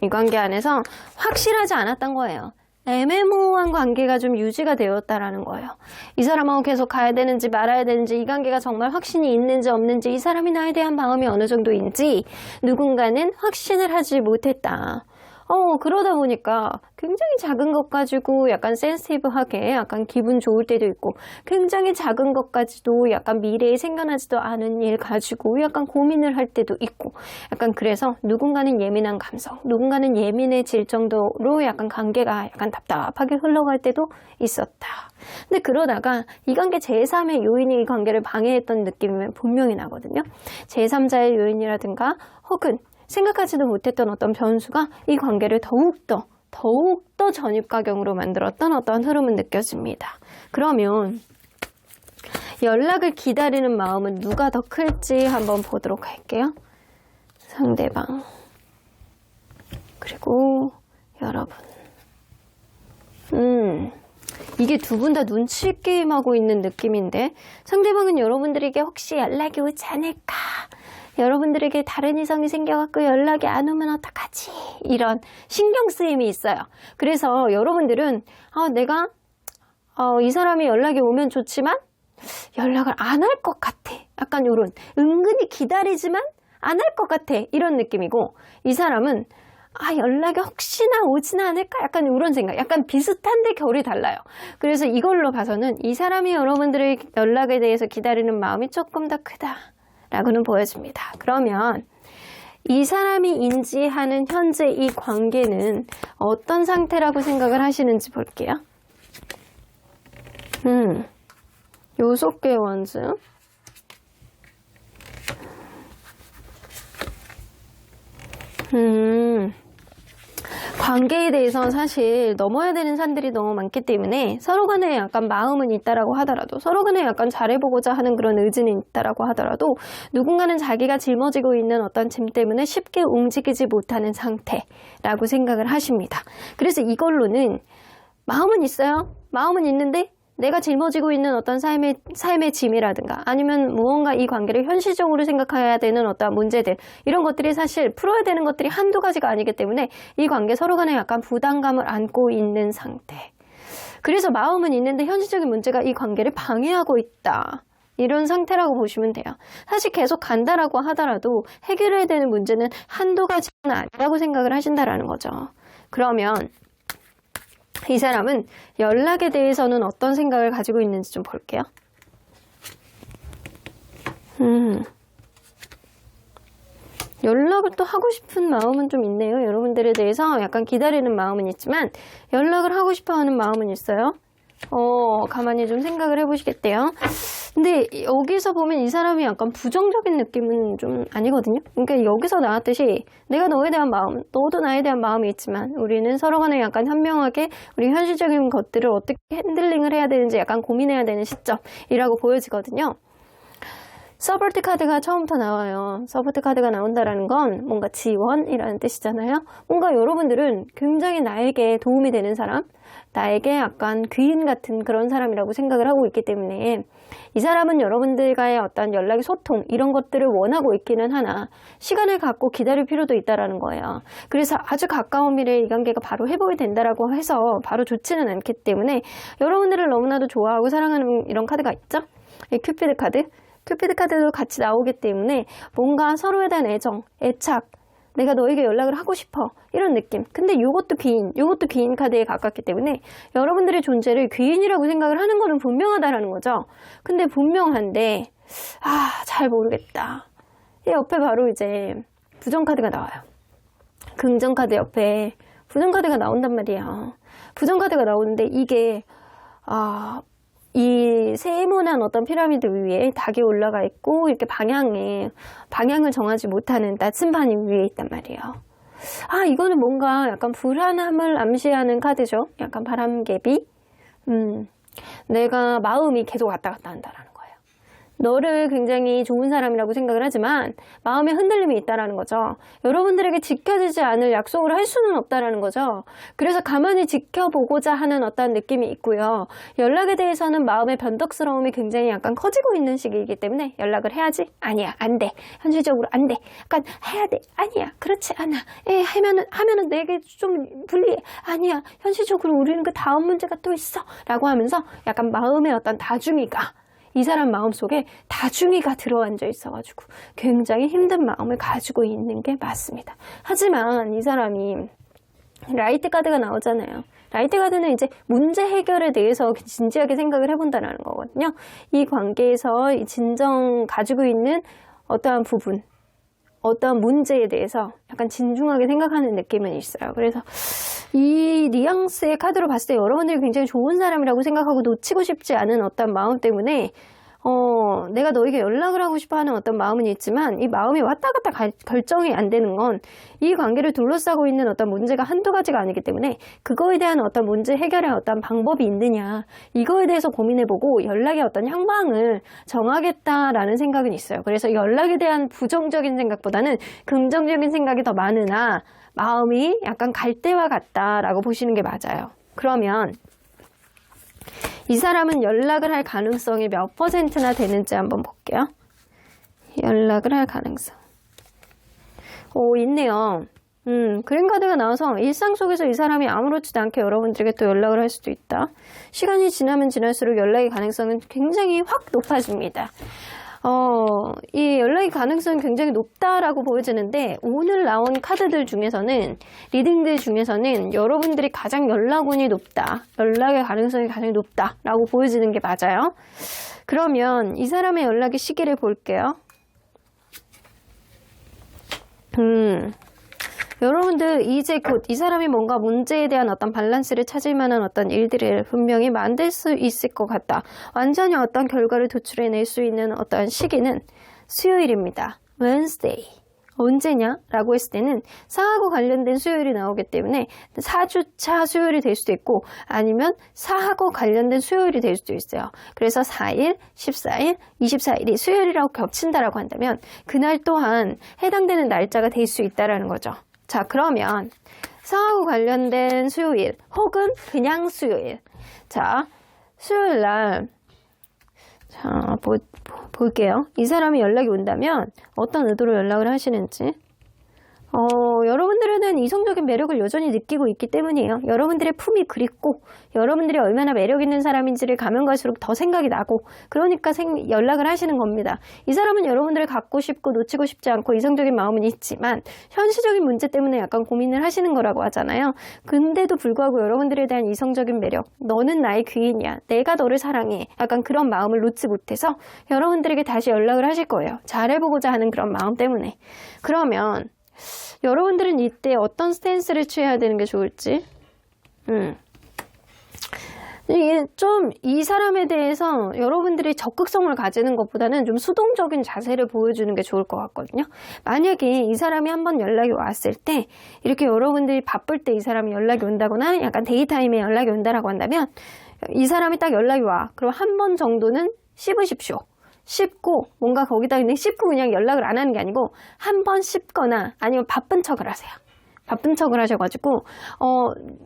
이 관계 안에서 확실하지 않았던 거예요. 애매모호한 관계가 좀 유지가 되었다라는 거예요. 이 사람하고 계속 가야 되는지 말아야 되는지, 이 관계가 정말 확신이 있는지 없는지, 이 사람이 나에 대한 마음이 어느 정도인지 누군가는 확신을 하지 못했다. 그러다 보니까 굉장히 작은 것 가지고 약간 센시티브하게 약간 기분 좋을 때도 있고, 굉장히 작은 것까지도 약간 미래에 생겨나지도 않은 일 가지고 약간 고민을 할 때도 있고, 약간 그래서 누군가는 예민한 감성, 누군가는 예민해질 정도로 약간 관계가 약간 답답하게 흘러갈 때도 있었다. 근데 그러다가 이 관계 제3의 요인이 이 관계를 방해했던 느낌은 분명히 나거든요. 제3자의 요인이라든가 혹은 생각하지도 못했던 어떤 변수가 이 관계를 더욱더 전입가경으로 만들었던 어떤 흐름은 느껴집니다. 그러면 연락을 기다리는 마음은 누가 더 클지 한번 보도록 할게요. 상대방, 그리고 여러분. 이게 두 분 다 눈치 게임하고 있는 느낌인데, 상대방은 여러분들에게 혹시 연락이 오지 않을까, 여러분들에게 다른 이성이 생겨갖고 연락이 안 오면 어떡하지, 이런 신경 쓰임이 있어요. 그래서 여러분들은 내가 이 사람이 연락이 오면 좋지만 연락을 안 할 것 같아, 약간 이런 은근히 기다리지만 안 할 것 같아, 이런 느낌이고, 이 사람은 연락이 혹시나 오지는 않을까, 약간 이런 생각, 약간 비슷한데 결이 달라요. 그래서 이걸로 봐서는 이 사람이 여러분들의 연락에 대해서 기다리는 마음이 조금 더 크다 라고는 보여집니다. 그러면 이 사람이 인지하는 현재 이 관계는 어떤 상태라고 생각을 하시는지 볼게요. 요속계 원즈, 관계에 대해서는 사실 넘어야 되는 산들이 너무 많기 때문에 서로 간에 약간 마음은 있다라고 하더라도, 서로 간에 약간 잘해보고자 하는 그런 의지는 있다라고 하더라도, 누군가는 자기가 짊어지고 있는 어떤 짐 때문에 쉽게 움직이지 못하는 상태라고 생각을 하십니다. 그래서 이걸로는 마음은 있어요. 마음은 있는데 내가 짊어지고 있는 어떤 삶의 짐이라든가, 아니면 무언가 이 관계를 현실적으로 생각해야 되는 어떤 문제들, 이런 것들이 사실 풀어야 되는 것들이 한두 가지가 아니기 때문에 이 관계 서로 간에 약간 부담감을 안고 있는 상태. 그래서 마음은 있는데 현실적인 문제가 이 관계를 방해하고 있다, 이런 상태라고 보시면 돼요. 사실 계속 간다라고 하더라도 해결해야 되는 문제는 한두 가지는 아니라고 생각을 하신다라는 거죠. 그러면 이 사람은 연락에 대해서는 어떤 생각을 가지고 있는지 좀 볼게요. 연락을 또 하고 싶은 마음은 좀 있네요. 여러분들에 대해서 약간 기다리는 마음은 있지만 연락을 하고 싶어 하는 마음은 있어요. 가만히 좀 생각을 해보시겠대요. 근데 여기서 보면 이 사람이 약간 부정적인 느낌은 좀 아니거든요. 그러니까 여기서 나왔듯이 내가 너에 대한 마음, 너도 나에 대한 마음이 있지만 우리는 서로 간에 약간 현명하게 우리 현실적인 것들을 어떻게 핸들링을 해야 되는지 약간 고민해야 되는 시점이라고 보여지거든요. 서포트 카드가 처음부터 나와요. 서포트 카드가 나온다라는 건 뭔가 지원이라는 뜻이잖아요. 뭔가 여러분들은 굉장히 나에게 도움이 되는 사람, 나에게 약간 귀인 같은 그런 사람이라고 생각을 하고 있기 때문에 이 사람은 여러분들과의 어떤 연락의 소통, 이런 것들을 원하고 있기는 하나 시간을 갖고 기다릴 필요도 있다라는 거예요. 그래서 아주 가까운 미래에 이 관계가 바로 회복이 된다라고 해서 바로 좋지는 않기 때문에 여러분들을 너무나도 좋아하고 사랑하는 이런 카드가 있죠. 이 큐피드 카드. 큐피드 카드도 같이 나오기 때문에 뭔가 서로에 대한 애정, 애착, 내가 너에게 연락을 하고 싶어, 이런 느낌. 근데 요것도 귀인 카드에 가깝기 때문에 여러분들의 존재를 귀인이라고 생각을 하는 거는 분명하다라는 거죠. 근데 분명한데 잘 모르겠다. 이 옆에 바로 이제 부정 카드가 나와요. 긍정 카드 옆에 부정 카드가 나온단 말이에요. 부정 카드가 나오는데 이게 이 세모난 어떤 피라미드 위에 닭이 올라가 있고 이렇게 방향을 정하지 못하는 나침반이 위에 있단 말이에요. 이거는 뭔가 약간 불안함을 암시하는 카드죠. 약간 바람개비. 내가 마음이 계속 왔다 갔다 한다라는 거예요. 너를 굉장히 좋은 사람이라고 생각을 하지만 마음에 흔들림이 있다라는 거죠. 여러분들에게 지켜지지 않을 약속을 할 수는 없다라는 거죠. 그래서 가만히 지켜보고자 하는 어떤 느낌이 있고요. 연락에 대해서는 마음의 변덕스러움이 굉장히 약간 커지고 있는 시기이기 때문에 연락을 해야지? 아니야, 안 돼. 현실적으로 안 돼. 약간 해야 돼. 아니야, 그렇지 않아. 하면은 내게 좀 불리해. 아니야, 현실적으로 우리는 그 다음 문제가 또 있어. 라고 하면서 약간 마음의 어떤 다중이가 이 사람 마음속에 다중이가 들어앉아 있어가지고 굉장히 힘든 마음을 가지고 있는 게 맞습니다. 하지만 이 사람이 라이트 카드가 나오잖아요. 라이트 카드는 이제 문제 해결에 대해서 진지하게 생각을 해본다는 거거든요. 이 관계에서 진정 가지고 있는 어떠한 부분, 어떠한 문제에 대해서 약간 진중하게 생각하는 느낌은 있어요. 그래서 이 뉘앙스의 카드로 봤을 때 여러분들이 굉장히 좋은 사람이라고 생각하고 놓치고 싶지 않은 어떤 마음 때문에 내가 너에게 연락을 하고 싶어 하는 어떤 마음은 있지만 이 마음이 왔다 갔다 결정이 안 되는 건 이 관계를 둘러싸고 있는 어떤 문제가 한두 가지가 아니기 때문에 그거에 대한 어떤 문제 해결의 어떤 방법이 있느냐 이거에 대해서 고민해보고 연락의 어떤 향방을 정하겠다라는 생각은 있어요. 그래서 연락에 대한 부정적인 생각보다는 긍정적인 생각이 더 많으나 마음이 약간 갈대와 같다라고 보시는 게 맞아요. 그러면 이 사람은 연락을 할 가능성이 몇 %나 되는지 한번 볼게요. 연락을 할 가능성. 오, 있네요. 그린 카드가 나와서 일상 속에서 이 사람이 아무렇지도 않게 여러분들에게 또 연락을 할 수도 있다. 시간이 지나면 지날수록 연락의 가능성은 굉장히 확 높아집니다. 이 연락의 가능성이 굉장히 높다라고 보여지는데 오늘 나온 카드들 중에서는 리딩들 중에서는 여러분들이 가장 연락운이 높다. 연락의 가능성이 가장 높다라고 보여지는 게 맞아요. 그러면 이 사람의 연락의 시기를 볼게요. 여러분들 이제 곧 이 사람이 뭔가 문제에 대한 어떤 밸런스를 찾을 만한 어떤 일들을 분명히 만들 수 있을 것 같다. 완전히 어떤 결과를 도출해낼 수 있는 어떤 시기는 수요일입니다. Wednesday. 언제냐? 라고 했을 때는 사하고 관련된 수요일이 나오기 때문에 4주차 수요일이 될 수도 있고 아니면 사하고 관련된 수요일이 될 수도 있어요. 그래서 4일, 14일, 24일이 수요일이라고 겹친다라고 한다면 그날 또한 해당되는 날짜가 될 수 있다라는 거죠. 자, 그러면 사하고 관련된 수요일 혹은 그냥 수요일. 자, 수요일 날 자, 볼게요. 이 사람이 연락이 온다면 어떤 의도로 연락을 하시는지. 여러분들은 이성적인 매력을 여전히 느끼고 있기 때문이에요. 여러분들의 품이 그립고 여러분들이 얼마나 매력 있는 사람인지를 가면 갈수록 더 생각이 나고 그러니까 연락을 하시는 겁니다. 이 사람은 여러분들을 갖고 싶고 놓치고 싶지 않고 이성적인 마음은 있지만 현실적인 문제 때문에 약간 고민을 하시는 거라고 하잖아요. 근데도 불구하고 여러분들에 대한 이성적인 매력, 너는 나의 귀인이야, 내가 너를 사랑해, 약간 그런 마음을 놓지 못해서 여러분들에게 다시 연락을 하실 거예요. 잘해보고자 하는 그런 마음 때문에. 그러면 여러분들은 이때 어떤 스탠스를 취해야 되는 게 좋을지. 좀 이 사람에 대해서 여러분들이 적극성을 가지는 것보다는 좀 수동적인 자세를 보여주는 게 좋을 것 같거든요. 만약에 이 사람이 한번 연락이 왔을 때 이렇게 여러분들이 바쁠 때 이 사람이 연락이 온다거나 약간 데이타임에 연락이 온다라고 한다면 이 사람이 딱 연락이 와. 그럼 한 번 정도는 씹으십시오. 씹고 뭔가 거기다 그냥 씹고 그냥 연락을 안 하는 게 아니고 한 번 씹거나 아니면 바쁜 척을 하세요. 바쁜 척을 하셔가지고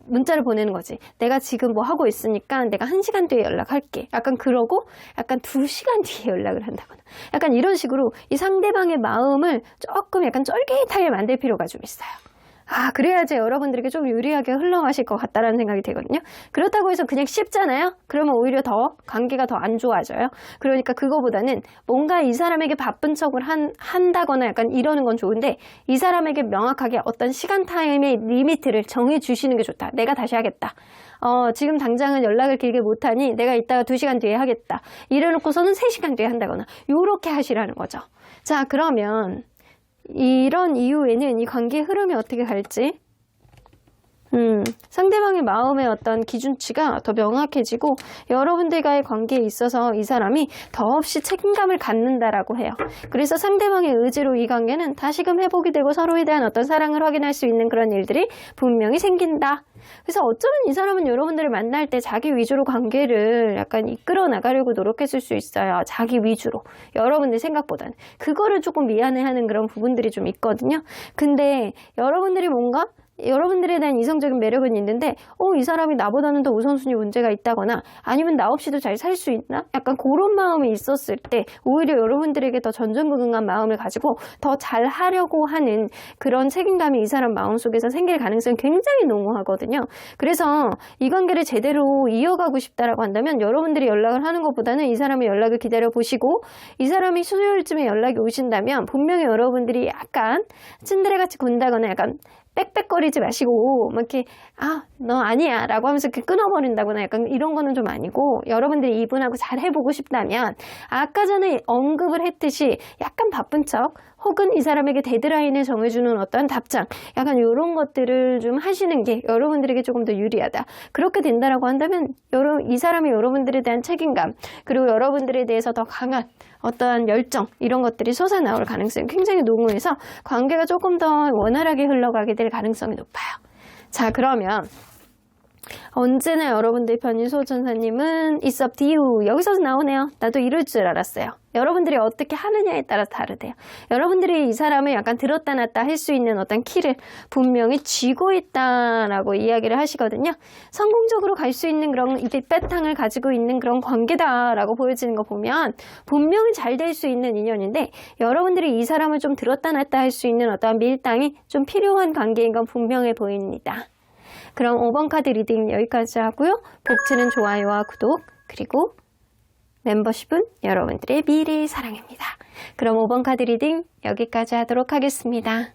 문자를 보내는 거지. 내가 지금 뭐 하고 있으니까 내가 1시간 뒤에 연락할게. 약간 그러고 약간 2시간 뒤에 연락을 한다거나 약간 이런 식으로 이 상대방의 마음을 조금 약간 쫄깃하게 만들 필요가 좀 있어요. 그래야지 여러분들에게 좀 유리하게 흘러가실 것 같다라는 생각이 되거든요. 그렇다고 해서 그냥 씹잖아요? 그러면 오히려 더 관계가 더 안 좋아져요. 그러니까 그거보다는 뭔가 이 사람에게 바쁜 척을 한다거나 약간 이러는 건 좋은데 이 사람에게 명확하게 어떤 시간 타임의 리미트를 정해 주시는 게 좋다. 내가 다시 하겠다. 지금 당장은 연락을 길게 못하니 내가 이따가 2시간 뒤에 하겠다. 이래놓고서는 3시간 뒤에 한다거나 요렇게 하시라는 거죠. 자, 그러면 이런 이후에는 이 관계의 흐름이 어떻게 갈지 상대방의 마음의 어떤 기준치가 더 명확해지고 여러분들과의 관계에 있어서 이 사람이 더없이 책임감을 갖는다라고 해요. 그래서 상대방의 의지로 이 관계는 다시금 회복이 되고 서로에 대한 어떤 사랑을 확인할 수 있는 그런 일들이 분명히 생긴다. 그래서 어쩌면 이 사람은 여러분들을 만날 때 자기 위주로 관계를 약간 이끌어 나가려고 노력했을 수 있어요. 자기 위주로. 여러분들 생각보다는. 그거를 조금 미안해하는 그런 부분들이 좀 있거든요. 근데 여러분들이 뭔가 여러분들에 대한 이성적인 매력은 있는데 이 사람이 나보다는 더 우선순위 문제가 있다거나 아니면 나 없이도 잘 살 수 있나? 약간 그런 마음이 있었을 때 오히려 여러분들에게 더 전전긍긍한 마음을 가지고 더 잘하려고 하는 그런 책임감이 이 사람 마음속에서 생길 가능성이 굉장히 농후하거든요. 그래서 이 관계를 제대로 이어가고 싶다라고 한다면 여러분들이 연락을 하는 것보다는 이 사람의 연락을 기다려보시고 이 사람이 수요일쯤에 연락이 오신다면 분명히 여러분들이 약간 츤드레같이 군다거나 약간 빽빽거리지 마시고 막 이렇게 너 아니야 라고 하면서 이렇게 끊어버린다거나 약간 이런 거는 좀 아니고 여러분들이 이분하고 잘 해보고 싶다면 아까 전에 언급을 했듯이 약간 바쁜 척 혹은 이 사람에게 데드라인을 정해주는 어떤 답장 약간 이런 것들을 좀 하시는 게 여러분들에게 조금 더 유리하다. 그렇게 된다라고 한다면 이 사람이 여러분들에 대한 책임감 그리고 여러분들에 대해서 더 강한 어떠한 열정 이런 것들이 솟아나올 가능성이 굉장히 농후해서 관계가 조금 더 원활하게 흘러가게 될 가능성이 높아요. 자, 그러면 언제나 여러분들 편인 소천사님은 It's up to you. 여기서 나오네요. 나도 이럴 줄 알았어요. 여러분들이 어떻게 하느냐에 따라 다르대요. 여러분들이 이 사람을 약간 들었다 놨다 할 수 있는 어떤 키를 분명히 쥐고 있다라고 이야기를 하시거든요. 성공적으로 갈 수 있는 그런 밑바탕을 가지고 있는 그런 관계다라고 보여지는 거 보면 분명히 잘 될 수 있는 인연인데 여러분들이 이 사람을 좀 들었다 놨다 할 수 있는 어떤 밀당이 좀 필요한 관계인 건 분명해 보입니다. 그럼 5번 카드 리딩 여기까지 하고요. 복치는 좋아요와 구독 그리고 멤버십은 여러분들의 미래의 사랑입니다. 그럼 5번 카드 리딩 여기까지 하도록 하겠습니다.